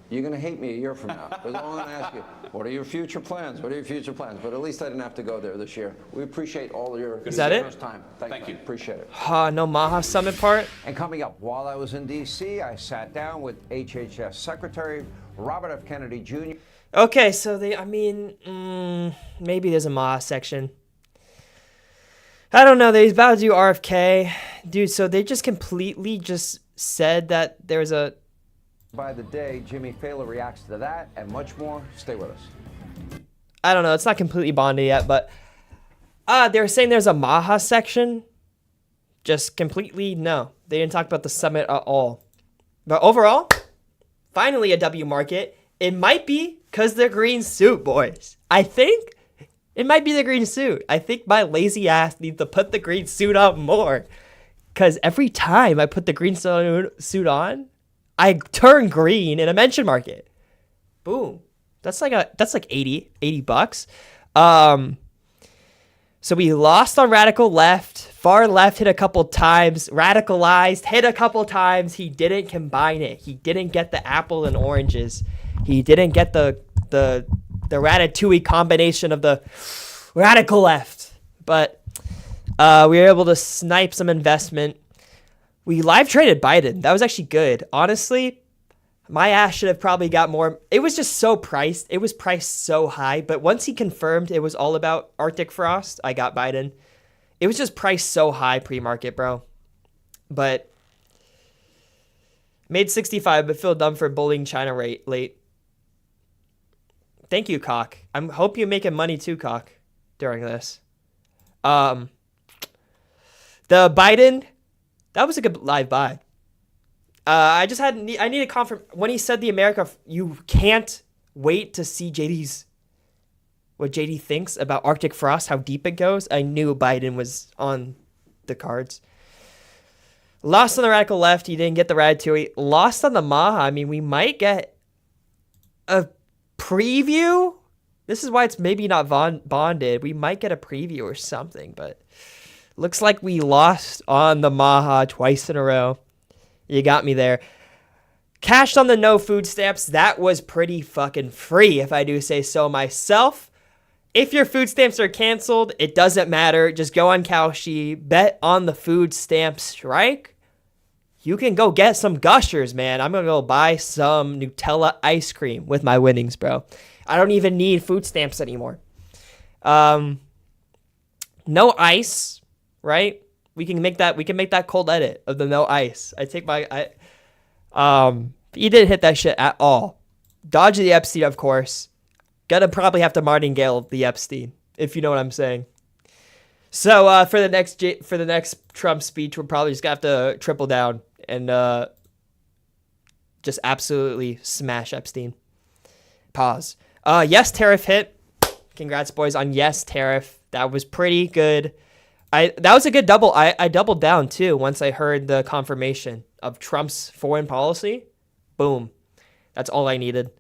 You're going to hate me a year from now. But all I'm going to ask you, what are your future plans? What are your future plans? But at least I didn't have to go there this year. We appreciate all your Is that it? generous time. Thank you. Appreciate it. No Maha Summit part. And coming up, while I was in D.C., I sat down with HHS Secretary Robert F. Kennedy Jr. Okay, so maybe there's a Maha section. I don't know. They're about to do RFK. Dude, so they just completely just said that there's a... By the day, Jimmy Fallon reacts to that and much more. Stay with us. I don't know. It's not completely bonded yet, but they were saying there's a Maha section. Just completely, no. They didn't talk about the summit at all. But overall, finally a W market. It might be because the green suit, boys. I think it might be the green suit. I think my lazy ass needs to put the green suit on more. Because every time I put the green suit on, I turn green in a mention market. Boom. That's like 80 bucks. So we lost on radical left. Far left hit a couple times. Radicalized hit a couple times. He didn't combine it. He didn't get the apple and oranges. He didn't get the ratatouille combination of the radical left. But we were able to snipe some investment. We live traded Biden. That was actually good. Honestly, my ass should have probably got more. It was just so priced. It was priced so high. But once he confirmed it was all about Arctic frost, I got Biden. It was just priced so high pre-market, bro. But made 65, but feel dumb for bullying China late. Thank you, Cock. I hope you're making money too, Cock, during this. The Biden, that was a good live buy. I need to confirm when he said the America, you can't wait to see what JD thinks about Arctic frost, how deep it goes. I knew Biden was on the cards. Lost on the radical left. He didn't get the ratatouille. Lost on the Maha. I mean, we might get a preview. This is why it's maybe not bonded. We might get a preview or something, but looks like we lost on the Maha twice in a row. You got me there. Cashed on the no food stamps. That was pretty fucking free, if I do say so myself. If your food stamps are canceled, it doesn't matter. Just go on Kalshi, bet on the food stamp strike. You can go get some Gushers, man. I'm going to go buy some Nutella ice cream with my winnings, bro. I don't even need food stamps anymore. No ice, right? We can make that cold edit of the no ice. He didn't hit that shit at all. Dodge the Epstein, of course. Gonna probably have to martingale the Epstein, if you know what I'm saying. So for the next Trump speech, we're probably just gonna have to triple down and just absolutely smash Epstein. Pause. Yes, tariff hit. Congrats, boys, on yes tariff. That was pretty good. That was a good double. I doubled down too once I heard the confirmation of Trump's foreign policy. Boom. That's all I needed.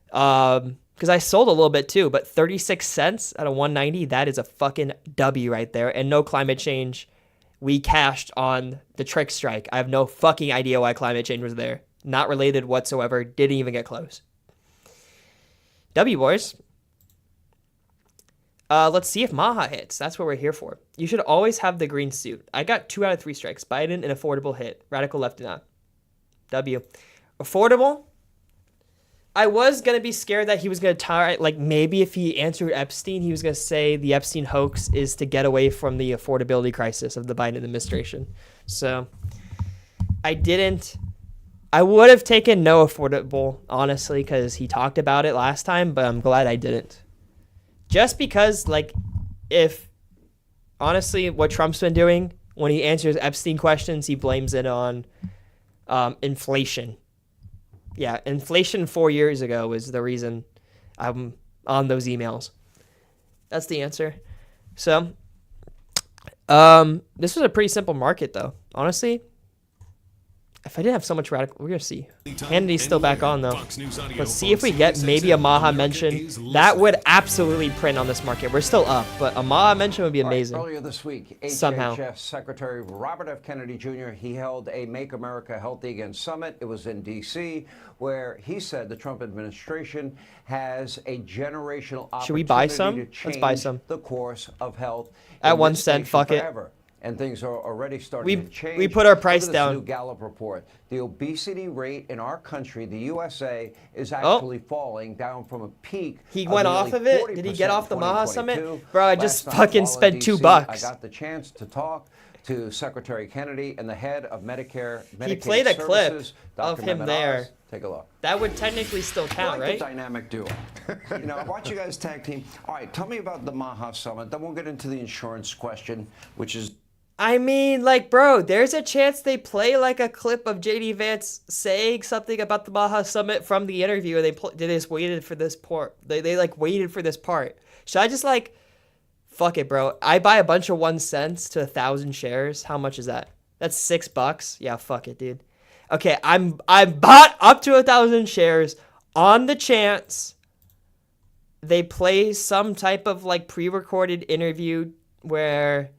Because I sold a little bit too, but 36 cents out of 190, that is a fucking W right there. And no climate change. We cashed on the trick strike. I have no fucking idea why climate change was there. Not related whatsoever. Didn't even get close. W, boys. Let's see if Maha hits. That's what we're here for. You should always have the green suit. I got 2 out of 3 strikes. Biden, an affordable hit. Radical left, not. W. Affordable. I was going to be scared that he was going to try, like maybe if he answered Epstein, he was going to say the Epstein hoax is to get away from the affordability crisis of the Biden administration. So I didn't. I would have taken no affordable, honestly, because he talked about it last time, but I'm glad I didn't. Just because, like, if, honestly, what Trump's been doing, when he answers Epstein questions, he blames it on inflation. Yeah, inflation 4 years ago was the reason I'm on those emails. That's the answer. So, this was a pretty simple market, though. Honestly, if I didn't have so much radical, we're going to see. Hannity's still back on, though. Let's see if we get maybe a Maha mention. That would absolutely print on this market. We're still up, but a Maha mention would be amazing. Earlier this week, Somehow. HHS Secretary Robert F. Kennedy Jr., he held a Make America Healthy Again summit. It was in D.C., where he said the Trump administration has a generational opportunity Should we buy some? to change Let's buy some. the course of health At 1 cent, fuck it. forever. And things are already starting to change. We put our price Look at down. this new Gallup report. The obesity rate in our country, the USA, is actually falling down from a peak. He went off of it? Did he get off the Maha summit? Bro, I just fucking spent $2. I got the chance to talk to Secretary Kennedy and the head of Medicare. He played a clip Services, of Dr. him Mehmet there. Oz. Take a look. That would technically still count, right? The dynamic duo. You know, I want you guys tag team. All right, tell me about the Maha summit. Then we'll get into the insurance question, which is. I mean, like, bro, there's a chance they play like a clip of JD Vance saying something about the Maha Summit from the interview, and they just waited for this part. They like waited for this part. Should I just like, fuck it, bro? I buy a bunch of 1 cent to 1,000 shares. How much is that? That's $6. Yeah, fuck it, dude. Okay, I bought up to 1,000 shares on the chance they play some type of like pre-recorded interview where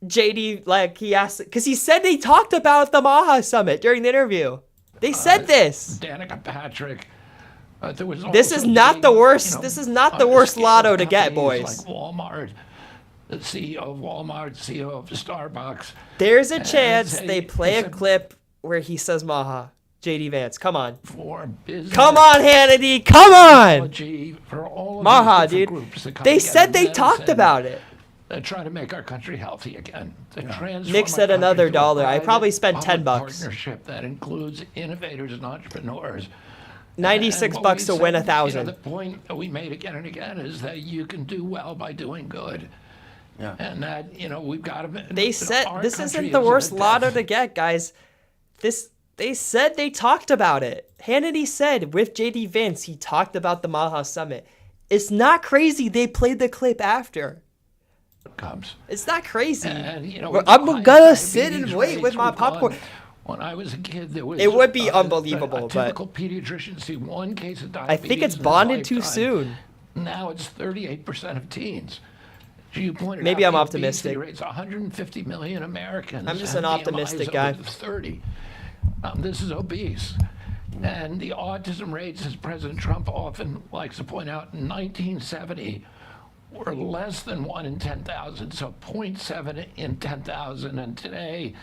JD, like, he asked, because he said they talked about the Maha Summit during the interview. They said this. Danica Patrick. This is not the worst. This is not the worst lotto to get, boys. Like Walmart, the CEO of Walmart, CEO of Starbucks. There's a chance they play a clip where he says Maha. JD Vance, come on. Come on, Hannity, come on. Maha, dude. They said they talked about it. They're trying to make our country healthy again. Nick said another $1. I probably spent $10. Partnership that includes innovators and entrepreneurs. $96 to win 1,000. The point that we made again and again is that you can do well by doing good. Yeah. And that, we've got to. They said this isn't the worst lotto to get, guys. They said they talked about it. Hannity said with JD Vance, he talked about the Maha Summit. It's not crazy they played the clip after. Comes. It's not crazy. And, I'm gonna sit and wait with my popcorn. When I was a kid, there was. It would be unbelievable, a typical pediatrician see 1 case of diabetes. I think it's bonded too soon. Now it's 38% of teens. You pointed Maybe out I'm optimistic. Rates 150 million Americans. I'm just have an optimistic BMIs guy. Over 30. This is obese. And the autism rates, as President Trump often likes to point out, in 1970 were less than 1 in 10,000, so 0.7 in 10,000. And today,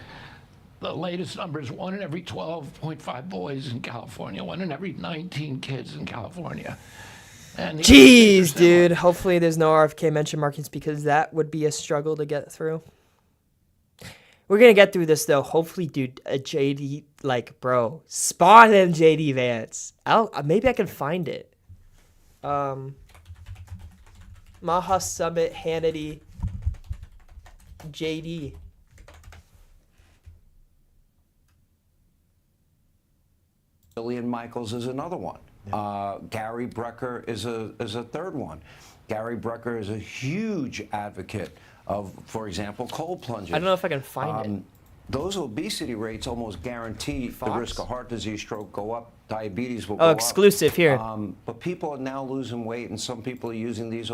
the latest number is 1 in every 12.5 boys in California, 1 in every 19 kids in California. And jeez, dude. Hopefully there's no RFK mention markings because that would be a struggle to get through. We're going to get through this, though. Hopefully, dude, a JD, like, bro, spawn in JD Vance. Maybe I can find it. Maha Summit, Hannity, JD. Jillian Michaels is another one. Gary Brecker is a third one. Gary Brecker is a huge advocate of, for example, cold plunges. I don't know if I can find it. Those obesity rates almost guarantee the risk of heart disease, stroke go up, diabetes will go Oh, up. exclusive here. But people are now losing weight, and some people are using these.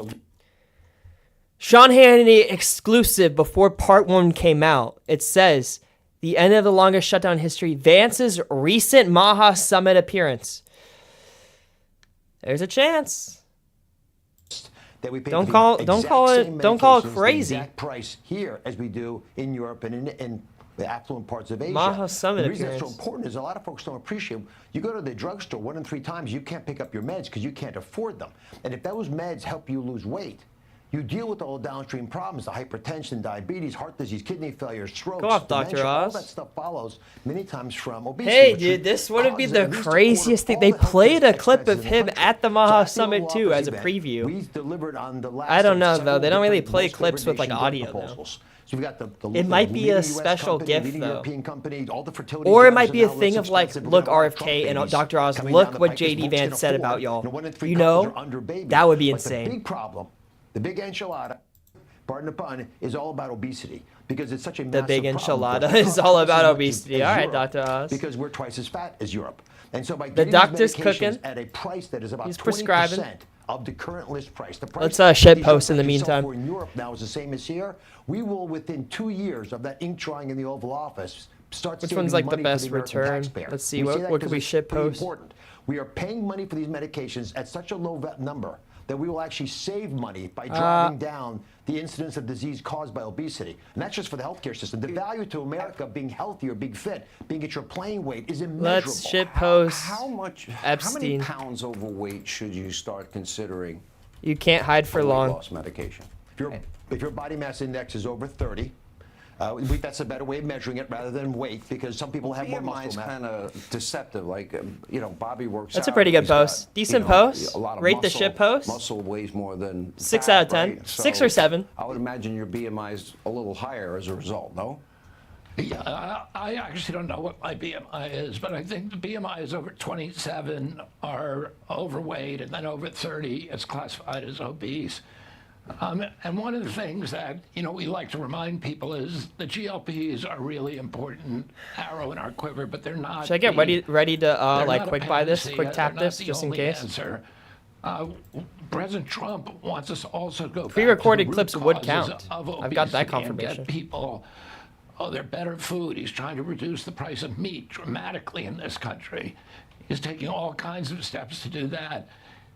Sean Hannity exclusive before part 1 came out. It says, the end of the longest shutdown in history, Vance's recent Maha Summit appearance. There's a chance. That we pay Don't for call the it medications, crazy. The exact price here as we do in Europe and in the affluent parts of Asia. Maha Summit the reason that's so appearance. important is a lot of folks don't appreciate. You go to the drugstore 1 in 3 times, you can't pick up your meds because you can't afford them. And if those meds help you lose weight, you deal with all the downstream problems, the hypertension, diabetes, heart disease, kidney failure, strokes, Go off, Dr. dementia, all Oz. that stuff follows many times from obesity. Hey, which dude, this wouldn't be causes the at least a craziest thing. quarter They of all the played a healthcare clip of expenses in the him country. at the So Maha after the Summit too Office as a event, preview. We delivered on the last I don't know, of though. They don't really several play most clips with, favored like, nation audio, though. proposals. So we've got the It might be leading a US special company, gift, leading though. European company, all the fertility Or it drugs might are be a now less thing of like, expensive. look, We're gonna have Trump RFK and babies Dr. Oz, coming look down the what pike 'cause JD folks can Vance said about afford. y'all. And 1 in 3 You couples know, are under babies. that would be But insane. The big problem, the big enchilada, pardon the pun, is all about obesity because it's such a The big massive problem. enchilada We're is all twice about as much obesity. as All right, Europe Dr. Oz. Because we're twice as fat as Europe. And so by The getting doctor's these medications cooking. at a price that is about He's 20% prescribing. of the current list price. The price Let's, that shit these post in the drugs actually sell meantime. for in Europe now is the same as here. We will, within 2 years of that ink drawing in the Oval Office, start Which saving one's, like, the money for best American return? taxpayer. Let's see, We what- that what could 'cause we it's shit pretty post? important. We are paying money for these medications at such a low number that we will actually save money by driving down the incidence of disease caused by obesity. And that's just for the healthcare system. The value to America being healthy or being fit, being at your playing weight is immeasurable. Let's shit post How many Epstein. pounds overweight should you start considering You can't hide for weight long. loss medication? If your body mass index is over 30, that's a better way of measuring it rather than weight because some people have more BMI is muscle mass. kind of deceptive. Like, Bobby works That's a out, pretty good he's got, post. Decent you know, post. a lot of Rate the muscle. shit post. Muscle weighs more than 6 fat, out of 10. right? 6 or 7. I would imagine your BMI is a little higher as a result, no? Yeah, I actually don't know what my BMI is, but I think the BMI is over 27 are overweight, and then over 30 is classified as obese. And one of the things that we like to remind people is the GLPs are really important arrow in our quiver, but they're not. Should I get ready to they're like not a quick buy this, panacea. quick tap They're not this, the just in only case? answer. President Trump wants us also to go back Pre-recorded to the root clips would causes count. of I've got that obesity and confirmation. get people, they're better food. He's trying to reduce the price of meat dramatically in this country. He's taking all kinds of steps to do that.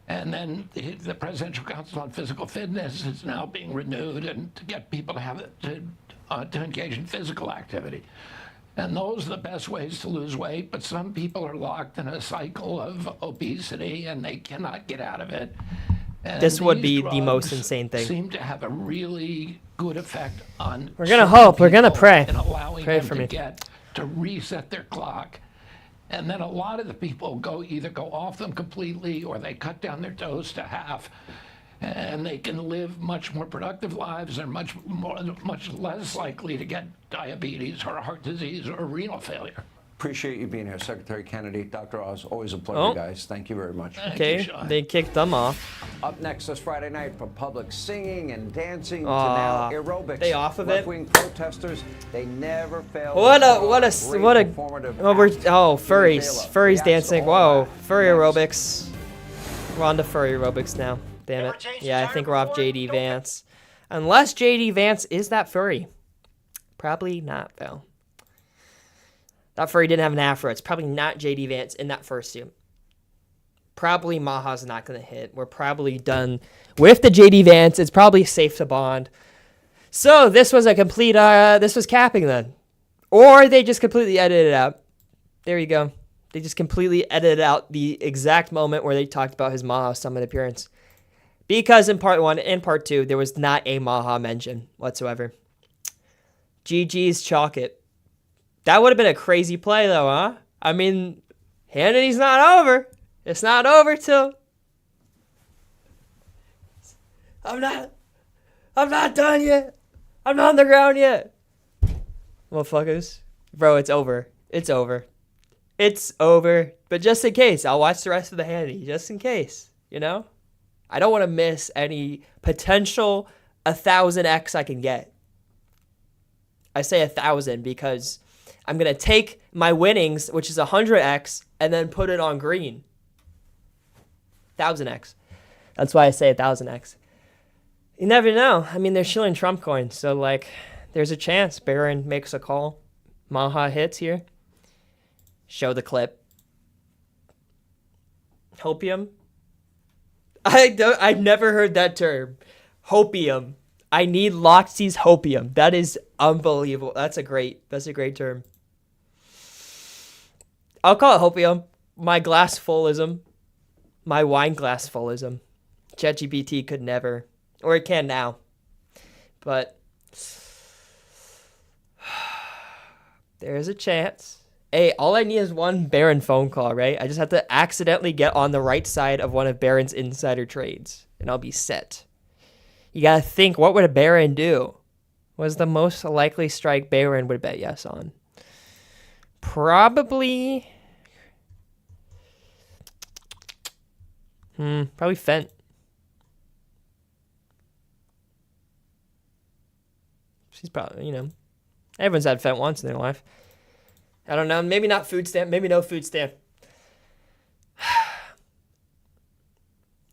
And then the Presidential Council on Physical Fitness is now being renewed and to get people to engage in physical activity. And those are the best ways to lose weight, but some people are locked in a cycle of obesity and they cannot get out of it. And This would these be the most drugs insane thing. Seem to have a really good effect on. We're gonna certain hope. We're gonna people pray. in allowing Pray them for to me. get to reset their clock. And then a lot of the people either go off them completely or they cut down their dose to half. And they can live much more productive lives. They're much less likely to get diabetes or heart disease or renal failure. Appreciate you being here, Secretary Kennedy, Dr. Oz. Always a pleasure, Oh. guys. Thank you very much. Okay, they kicked them off. Up next this Friday night, from public singing and dancing to Aw, now aerobics. they off of it? Left-wing protesters, they never fail. What a performative furries Reacts dancing. all Whoa, furry aerobics. We're on to furry aerobics now. Damn it. Yeah, I think we're off JD Vance. Unless JD Vance is that furry. Probably not, though. That furry didn't have an afro. It's probably not JD Vance in that fursuit. Probably Maha's not going to hit. We're probably done with the JD Vance. It's probably safe to bond. So this was a complete, this was capping then. Or they just completely edited it out. There you go. They just completely edited out the exact moment where they talked about his Maha Summit appearance. Because in part 1 and part 2, there was not a Maha mention whatsoever. GG's chalk it. That would have been a crazy play though, huh? I mean, Hannity's not over. It's not over till... I'm not done yet. I'm not on the ground yet. Motherfuckers. Bro, it's over. It's over. It's over. But just in case, I'll watch the rest of the Hannity. Just in case, you know? I don't want to miss any potential 1,000x I can get. I say 1,000 because I'm going to take my winnings, which is 100x, and then put it on green. 1,000x. That's why I say 1,000x. You never know. I mean, they're shilling Trump coins, so, like, there's a chance Barron makes a call. Maha hits here. Show the clip. Hopium. I've never heard that term. Hopium. I need Loxy's hopium. That is unbelievable. That's a great term. I'll call it hopium. My glass fullism. My wine glass fullism. ChatGPT could never. Or it can now. But there's a chance. Hey, all I need is one Barron phone call, right? I just have to accidentally get on the right side of one of Barron's insider trades, and I'll be set. You gotta think, what would a Barron do? What's the most likely strike Barron would bet yes on? Probably Fent. She's probably, everyone's had Fent once in their life. I don't know. Maybe not food stamp. Maybe no food stamp.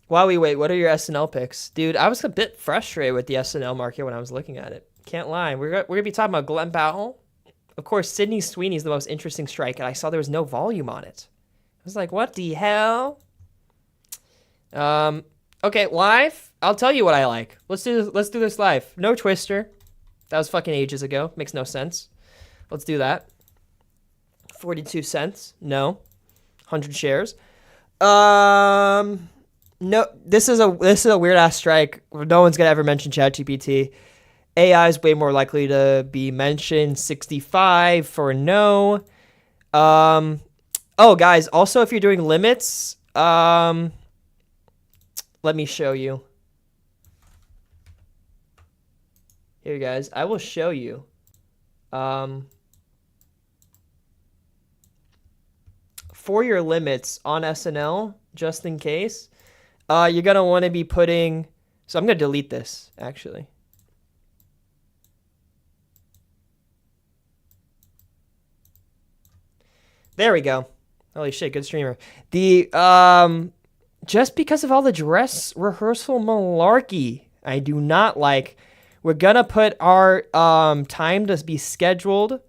While we wait, what are your SNL picks? Dude, I was a bit frustrated with the SNL market when I was looking at it. Can't lie. We're going to be talking about Glenn Powell. Of course, Sydney Sweeney is the most interesting strike, and I saw there was no volume on it. I was like, what the hell? Okay, live. I'll tell you what I like. Let's do this live. No Twister. That was fucking ages ago. Makes no sense. Let's do that. 42 cents. No. 100 shares. No, this is a weird ass strike. No one's gonna ever mention ChatGPT. AI is way more likely to be mentioned. 65 for no. Oh, guys. Also, if you're doing limits, let me show you. Here, guys. I will show you. For your limits on SNL, just in case, you're going to want to be putting... So I'm going to delete this, actually. There we go. Holy shit, good streamer. Just because of all the dress rehearsal malarkey, I do not like... We're going to put our time to be scheduled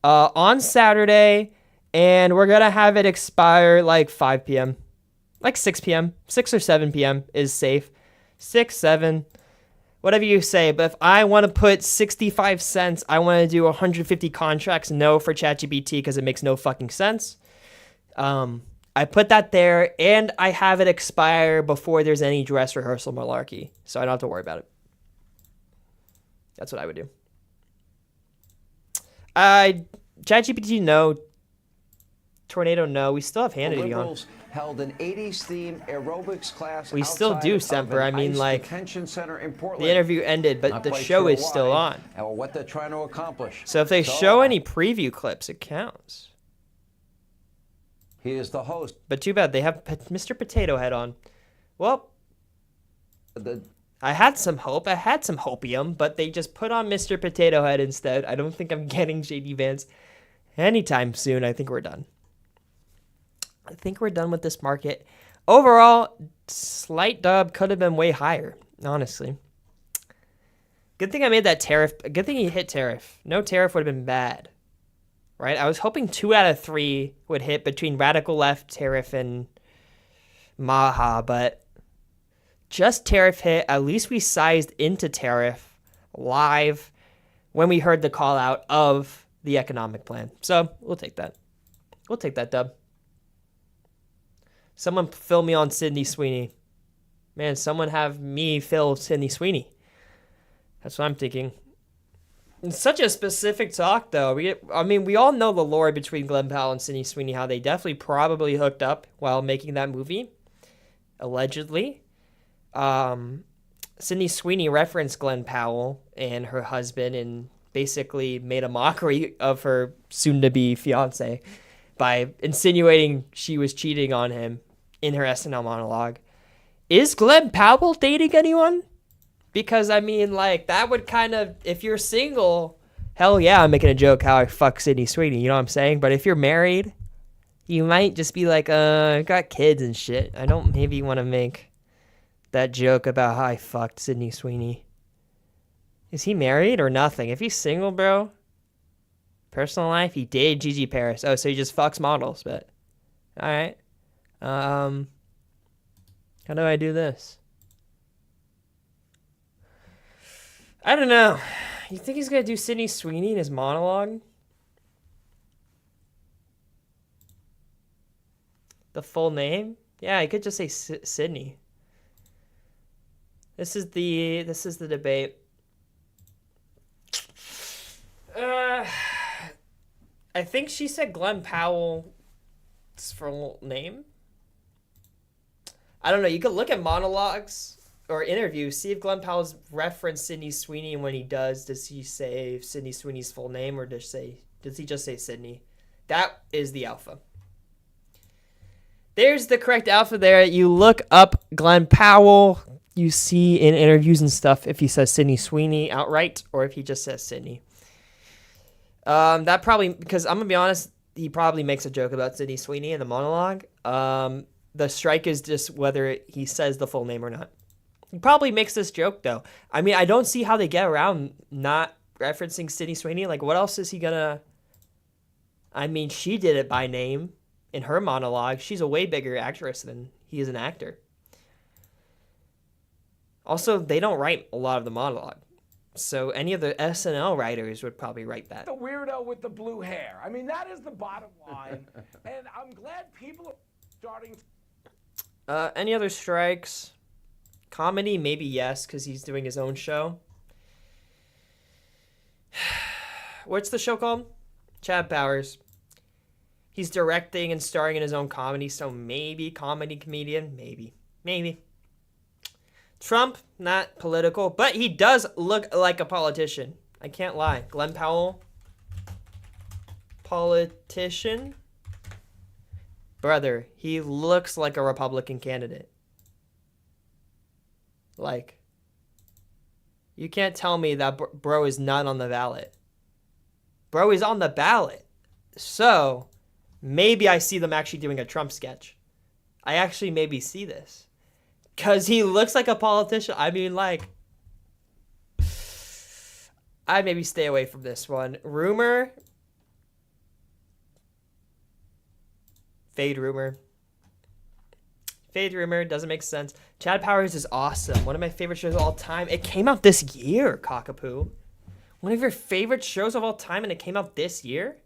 on Saturday... And we're going to have it expire like 5 p.m. Like 6 p.m. 6 or 7 p.m. is safe. 6, 7, whatever you say. But if I want to put 65 cents, I want to do 150 contracts. No for ChatGPT because it makes no fucking sense. I put that there and I have it expire before there's any dress rehearsal malarkey. So I don't have to worry about it. That's what I would do. ChatGPT, no. Tornado, no. We still have Hannity on. Held an 80s theme aerobics class. We still do, Semper. I mean, like, the interview ended, but the show is still on. Or what they're trying to accomplish. So if they show any preview clips, it counts. He is the host. But too bad they have Mr. Potato Head on. Well, I had some hope. I had some hopium, but they just put on Mr. Potato Head instead. I don't think I'm getting JD Vance anytime soon. I think we're done. I think we're done with this market. Overall, slight dub. Could have been way higher, honestly. Good thing I made that tariff. Good thing he hit tariff. No tariff would have been bad. Right? I was hoping 2 out of 3 would hit between Radical Left, Tariff, and Maha, but just Tariff hit. At least we sized into Tariff live when we heard the call out of the economic plan. So we'll take that. We'll take that dub. Someone fill me on Sydney Sweeney. Man, someone have me fill Sydney Sweeney. That's what I'm thinking. It's such a specific talk, though. We all know the lore between Glenn Powell and Sydney Sweeney, how they definitely probably hooked up while making that movie. Allegedly. Sydney Sweeney referenced Glenn Powell and her husband and basically made a mockery of her soon-to-be fiance. by insinuating she was cheating on him in her SNL monologue. Is Glenn Powell dating anyone? Because, I mean, like, that would kind of, if you're single, hell yeah, I'm making a joke how I fuck Sydney Sweeney, you know what I'm saying? But if you're married, you might just be like, I got kids and shit. I don't maybe want to make that joke about how I fucked Sydney Sweeney. Is he married or nothing? If he's single, bro, personal life, he dated Gigi Paris. Oh, so he just fucks models, but all right. How do I do this? I don't know. You think he's gonna do Sydney Sweeney in his monologue? The full name? Yeah, he could just say Sydney. This is the debate. I think she said Glenn Powell's full name. I don't know. You could look at monologues or interviews, see if Glenn Powell's referenced Sydney Sweeney, and when he does he say Sydney Sweeney's full name, or does he just say Sydney? That is the alpha. There's the correct alpha there. You look up Glenn Powell, you see in interviews and stuff if he says Sydney Sweeney outright or if he just says Sydney. That probably, because I'm going to be honest, he probably makes a joke about Sydney Sweeney in the monologue. The strike is just whether he says the full name or not. He probably makes this joke, though. I mean, I don't see how they get around not referencing Sydney Sweeney. Like, what else is he going to... I mean, she did it by name in her monologue. She's a way bigger actress than he is an actor. Also, they don't write a lot of the monologue. So any of the SNL writers would probably write that. The weirdo with the blue hair. I mean, that is the bottom line. And I'm glad people are starting... Any other strikes? Comedy, maybe yes, because he's doing his own show. What's the show called? Chad Powers. He's directing and starring in his own comedy, so maybe comedy comedian. Maybe. Trump, not political, but he does look like a politician. I can't lie. Glenn Powell, politician. Brother, he looks like a Republican candidate. Like, you can't tell me that bro is not on the ballot. Bro is on the ballot. So, maybe I see them actually doing a Trump sketch. I actually maybe see this. Because he looks like a politician. I mean, like, I'd maybe stay away from this one. Rumor. Fade rumor. Fade rumor. Doesn't make sense. Chad Powers is awesome. One of my favorite shows of all time. It came out this year, Cockapoo. One of your favorite shows of all time, and it came out this year?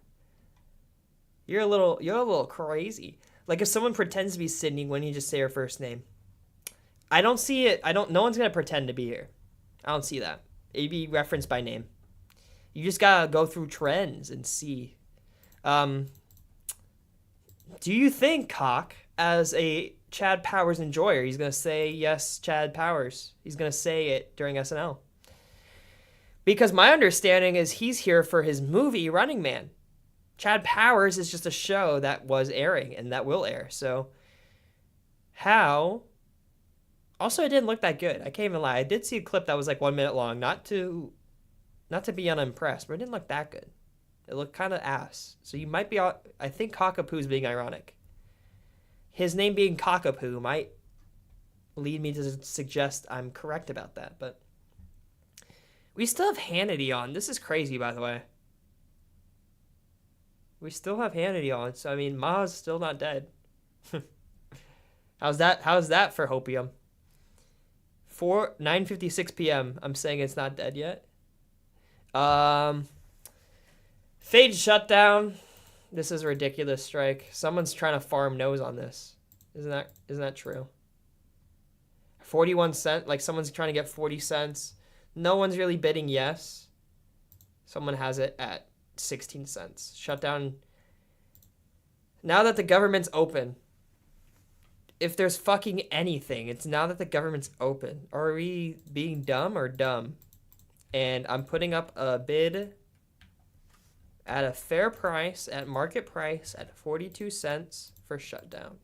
You're a little crazy. Like, if someone pretends to be Sydney, when you just say her first name. I don't see it. No one's going to pretend to be here. I don't see that. It'd be referenced by name. You just got to go through trends and see. Do you think, Cock, as a Chad Powers enjoyer, he's going to say, yes, Chad Powers. He's going to say it during SNL. Because my understanding is he's here for his movie, Running Man. Chad Powers is just a show that was airing and that will air. So, how... Also, it didn't look that good. I can't even lie. I did see a clip that was like 1 minute long. Not to be unimpressed, but it didn't look that good. It looked kind of ass. So you might be... I think Cockapoo's being ironic. His name being Cockapoo might lead me to suggest I'm correct about that, but... We still have Hannity on. This is crazy, by the way. We still have Hannity on, so I mean, Ma's still not dead. How's that for hopium? 9:56 p.m. I'm saying it's not dead yet. Fade shutdown. This is a ridiculous strike. Someone's trying to farm nose on this. Isn't that true? 41 cents. Like someone's trying to get 40 cents. No one's really bidding yes. Someone has it at 16 cents. Shutdown. Now that the government's open. If there's fucking anything, it's now that the government's open. Are we being dumb or dumb? And I'm putting up a bid at a fair price, at market price, at 42 cents for shutdown?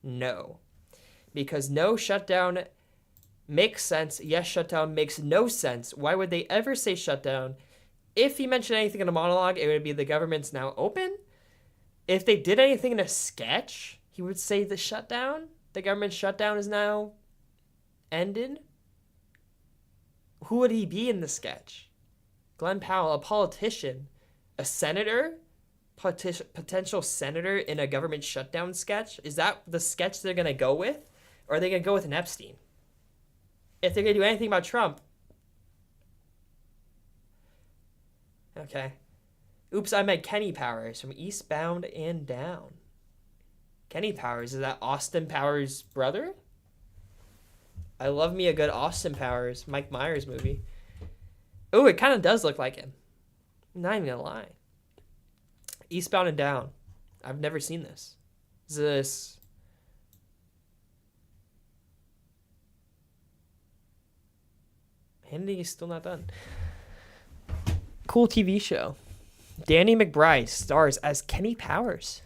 No. Because no, shutdown makes sense. Yes, shutdown makes no sense. Why would they ever say shutdown? If he mentioned anything in a monologue, it would be the government's now open. If they did anything in a sketch, he would say the shutdown. The government shutdown is now ended. Who would he be in the sketch? Glenn Powell, a politician, a senator, potential senator in a government shutdown sketch? Is that the sketch they're going to go with? Or are they going to go with an Epstein? If they're going to do anything about Trump. Okay. Oops, I met Kenny Powers from Eastbound and Down. Kenny Powers, is that Austin Powers' brother? I love me a good Austin Powers, Mike Myers movie. Ooh, it kind of does look like him. I'm not even gonna lie. Eastbound and Down. I've never seen this. Is this... Hannity is still not done. Cool TV show. Danny McBride stars as Kenny Powers.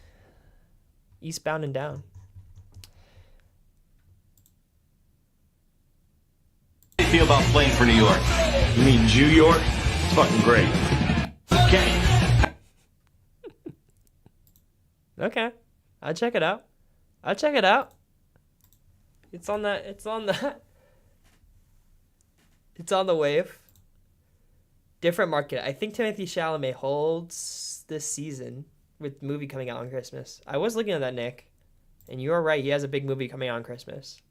Eastbound and Down. How do you feel about playing for New York? You mean New York? It's fucking great. Kenny. Okay. I'll check it out. I'll check it out. It's on that. It's on that. It's on the wave. Different market. I think Timothée Chalamet holds this season with movie coming out on Christmas. I was looking at that, Nick, and you are right. He has a big movie coming out on Christmas,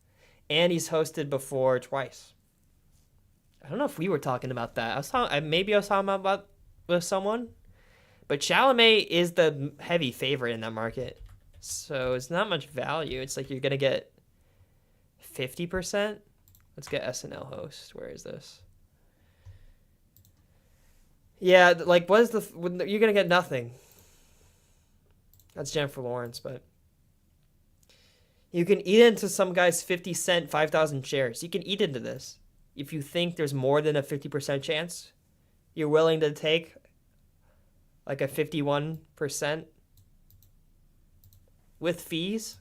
and he's hosted before twice. I don't know if we were talking about that. Maybe I was talking about with someone, but Chalamet is the heavy favorite in that market, so it's not much value. It's like you're gonna get 50%. Let's get SNL host. Where is this? Yeah, like, what is you're going to get nothing. That's Jennifer Lawrence, but you can eat into some guy's 50 cent, 5,000 shares. You can eat into this. If you think there's more than a 50% chance, you're willing to take like a 51% with fees.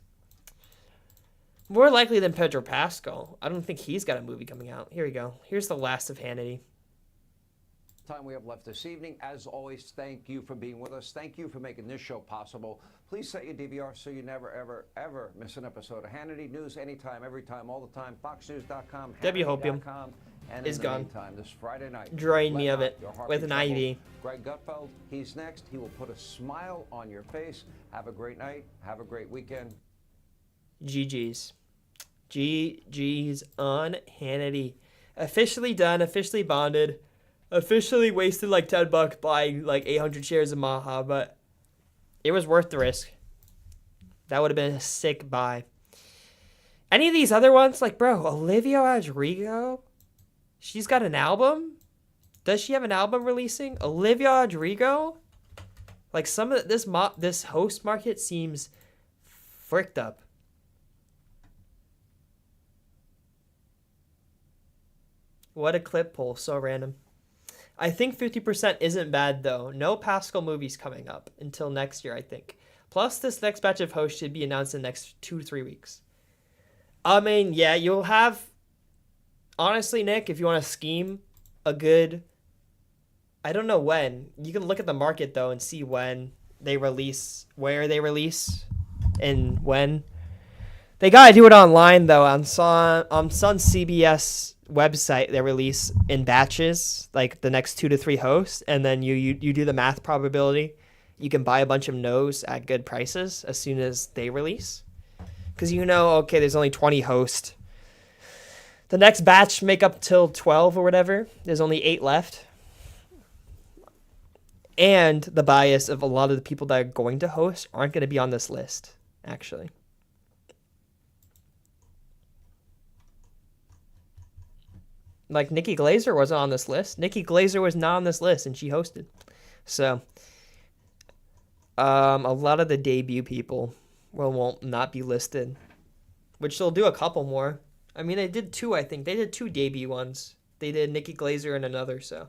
More likely than Pedro Pascal. I don't think he's got a movie coming out. Here we go. Here's the last of Hannity. Time we have left this evening. As always, thank you for being with us. Thank you for making this show possible. Please set your DVR so you never, ever, ever miss an episode of Hannity. News anytime, every time, all the time. FoxNews.com, Hannity.com and is gone. Meantime, this Friday night, Drain me of it with an IV. Greg Gutfeld, he's next. He will put a smile on your face. Have a great night. Have a great weekend. GG's. GG's on Hannity. Officially done. Officially bonded. Officially wasted like $10 buying like 800 shares of Maha, but it was worth the risk. That would have been a sick buy. Any of these other ones, like, bro, Olivia Rodrigo, she's got an album? Does she have an album releasing? Olivia Rodrigo? Like, some of this host market seems fricked up. What a clip pull, so random. I think 50% isn't bad, though. No Pascal movies coming up until next year, I think. Plus, this next batch of hosts should be announced in the next 2 to 3 weeks. I mean, yeah, you'll have... Honestly, Nick, if you want to scheme a good... I don't know when. You can look at the market, though, and see when they release, where they release, and when. They gotta do it online, though. On some CBS website, they release in batches, like the next 2 to 3 hosts, and then you do the math probability. You can buy a bunch of no's at good prices as soon as they release, because okay, there's only 20 hosts. The next batch make up till 12 or whatever. There's only 8 left, and the bias of a lot of the people that are going to host aren't going to be on this list, actually. Like, Nikki Glaser wasn't on this list. Nikki Glaser was not on this list, and she hosted. So, a lot of the debut people won't not be listed, which they'll do a couple more. I mean, they did 2, I think. They did 2 debut ones. They did Nikki Glaser and another, so.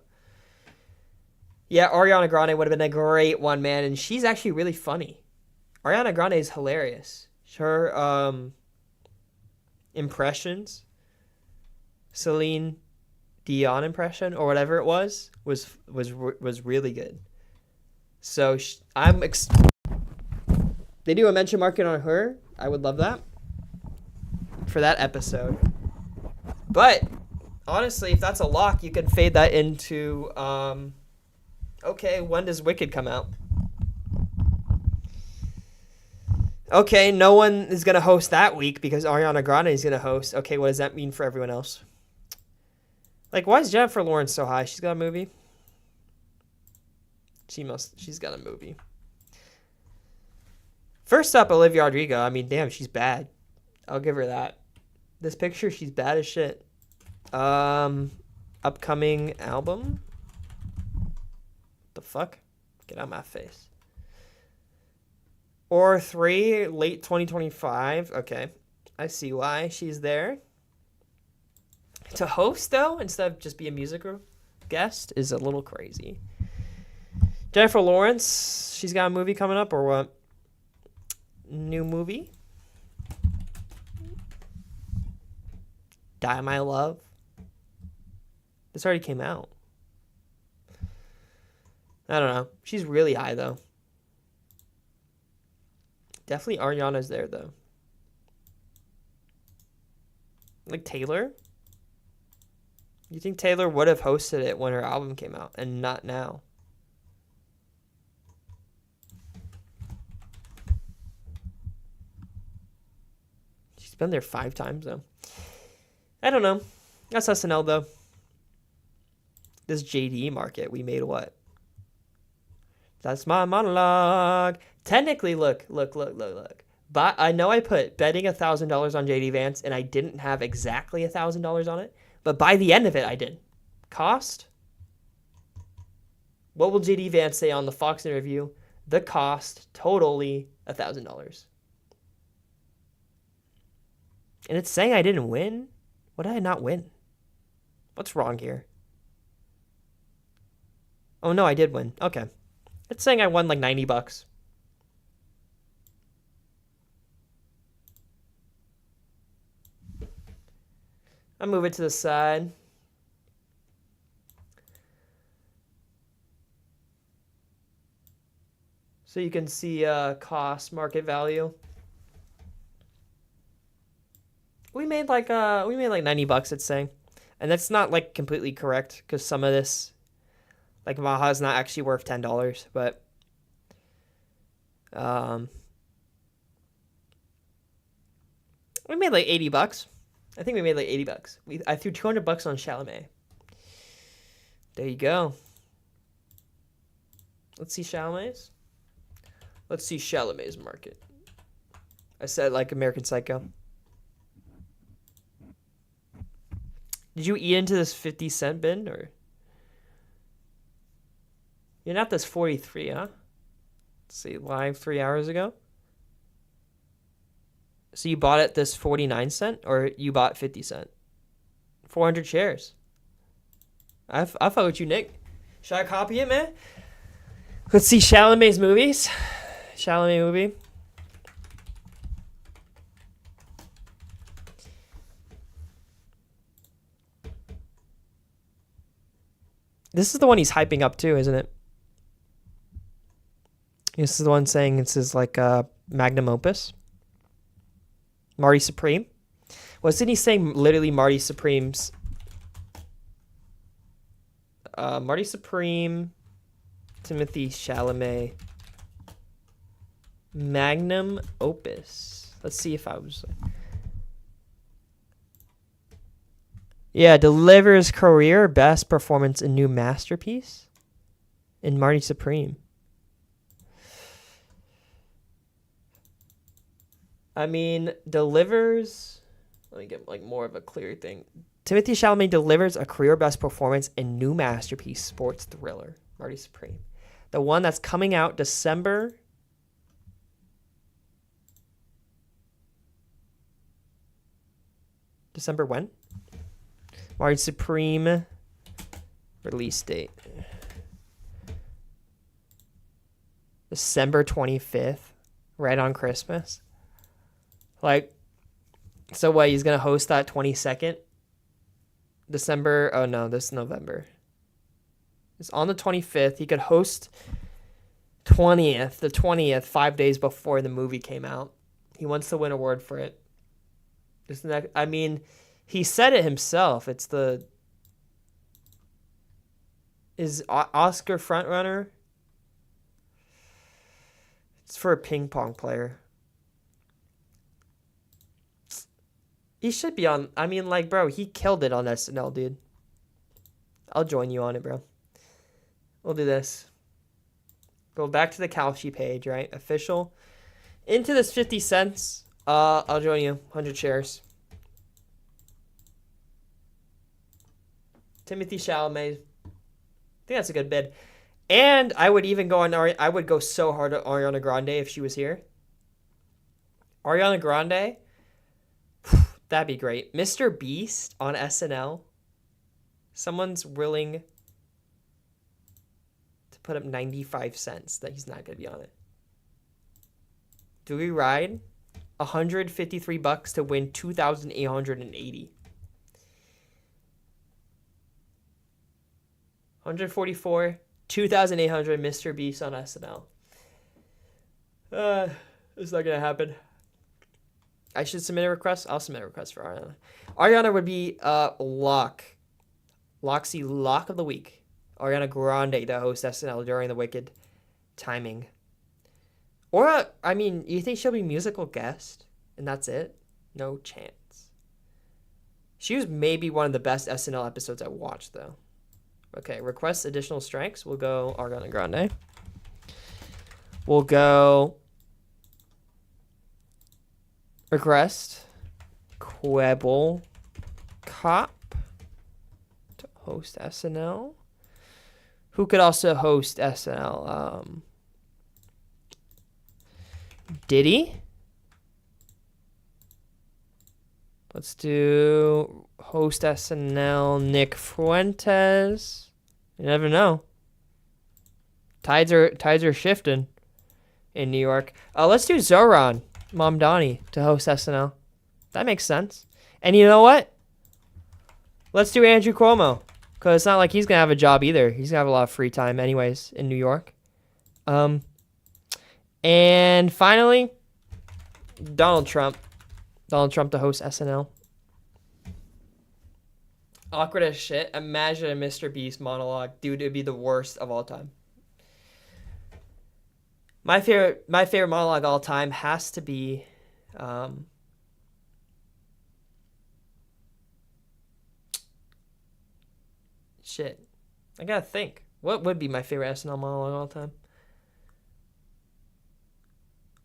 Yeah, Ariana Grande would have been a great one, man, and she's actually really funny. Ariana Grande is hilarious. Her impressions, Celine Dion impression or whatever it was really good. So they do a mention market on her. I would love that for that episode. But honestly, if that's a lock, you can fade that into okay, when does Wicked come out? Okay, no one is going to host that week because Ariana Grande is going to host. Okay, what does that mean for everyone else? Like, why is Jennifer Lawrence so high? She's got a movie? She's got a movie. First up, Olivia Rodrigo. I mean, damn, she's bad. I'll give her that. This picture, she's bad as shit. Upcoming album? The fuck? Get out of my face. Or 3, late 2025. Okay. I see why she's there. To host, though, instead of just be a music guest, is a little crazy. Jennifer Lawrence, she's got a movie coming up, or what? New movie? Die My Love. This already came out. I don't know. She's really high, though. Definitely Ariana's there, though. Like Taylor? You think Taylor would have hosted it when her album came out and not now? She's been there 5 times, though. I don't know. That's SNL, though. This JD market, we made what? That's my monologue. Technically, look. But I know I put betting $1,000 on JD Vance, and I didn't have exactly $1,000 on it. But by the end of it, I did. Cost? What will JD Vance say on the Fox interview? The cost, totally $1,000. And it's saying I didn't win? What did I not win? What's wrong here? Oh, no, I did win. Okay. It's saying I won like $90. I'll move it to the side. So you can see cost, market value. We made like $90, it's saying. And that's not like completely correct because some of this, like Maha, is not actually worth $10, but we made like $80. I think we made like $80. I threw $200 on Chalamet. There you go. Let's see Chalamet's. Let's see Chalamet's market. I said like American Psycho. Did you eat into this 50-cent bin or? You're not this 43, huh? Let's see, live 3 hours ago. So you bought it this 49 cent or you bought 50 cent? 400 shares. I fuck with you, Nick. Should I copy it, man? Let's see Chalamet's movies. Chalamet movie. This is the one he's hyping up too, isn't it? This is the one saying this is like a magnum opus. Marty Supreme. Wasn't he saying literally Marty Supreme's? Marty Supreme, Timothy Chalamet, magnum opus. Let's see if I was. Yeah, delivers career best performance in new masterpiece in Marty Supreme. I mean, delivers. Let me get like more of a clear thing. Timothy Chalamet delivers a career best performance in new masterpiece sports thriller, Marty Supreme. The one that's coming out December. December when? Marty Supreme release date. December 25th, right on Christmas. Like, so what, he's going to host that 22nd? December, oh no, this is November. It's on the 25th. He could host the 20th, 5 days before the movie came out. He wants to win an award for it. Isn't that, I mean, he said it himself. It's the, is Oscar frontrunner? It's for a ping pong player. He should be on, I mean, like, bro, he killed it on SNL, dude. I'll join you on it, bro. We'll do this. Go back to the Kalshi page, right? Official. Into this 50 cents. I'll join you. 100 shares. Timothy Chalamet. I think that's a good bid. And I would even go on, I would go so hard at Ariana Grande if she was here. Ariana Grande. That'd be great. Mr. Beast on SNL. Someone's willing to put up 95 cents that he's not going to be on it. Do we ride? $153 to win 2,880. 144, 2,800, Mr. Beast on SNL. It's not going to happen. I should submit a request? I'll submit a request for Ariana. Ariana would be lock of the week. Ariana Grande to host SNL during the Wicked timing. Or, I mean, you think she'll be musical guest? And that's it? No chance. She was maybe one of the best SNL episodes I watched, though. Okay, request additional strikes. We'll go Ariana Grande. We'll go request Quibble Cop to host SNL. Who could also host SNL? Diddy. Let's do host SNL Nick Fuentes. You never know. Tides are shifting in New York. Let's do Zoran Mamdani to host SNL. That makes sense. And you know what? Let's do Andrew Cuomo. Because it's not like he's going to have a job either. He's going to have a lot of free time anyways in New York. And finally, Donald Trump. Donald Trump to host SNL. Awkward as shit. Imagine a Mr. Beast monologue. Dude, it'd be the worst of all time. My favorite monologue of all time has to be shit. I gotta think. What would be my favorite SNL monologue of all time?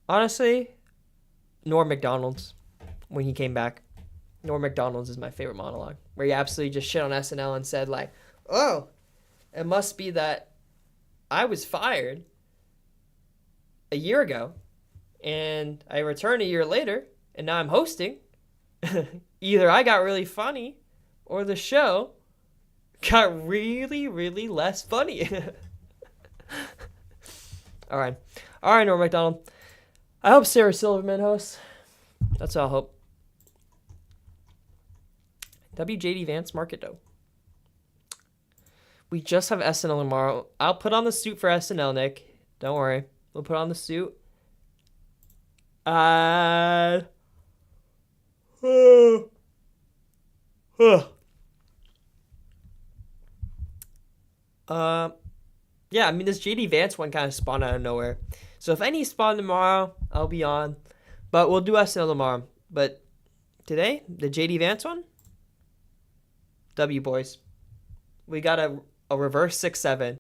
Honestly, Norm Macdonald's when he came back. Norm Macdonald's is my favorite monologue. Where he absolutely just shit on SNL and said like, oh, it must be that I was fired a year ago and I returned a year later and now I'm hosting. Either I got really funny or the show got really, really less funny. All right, Norm Macdonald. I hope Sarah Silverman hosts. That's all I hope. WJD Vance Market Dough. We just have SNL tomorrow. I'll put on the suit for SNL, Nick. Don't worry. We'll put on the suit. Yeah, I mean, this JD Vance one kind of spawned out of nowhere. So if any spawn tomorrow, I'll be on. But we'll do SNL tomorrow. But today, the JD Vance one, W, boys. We got a reverse 6-7.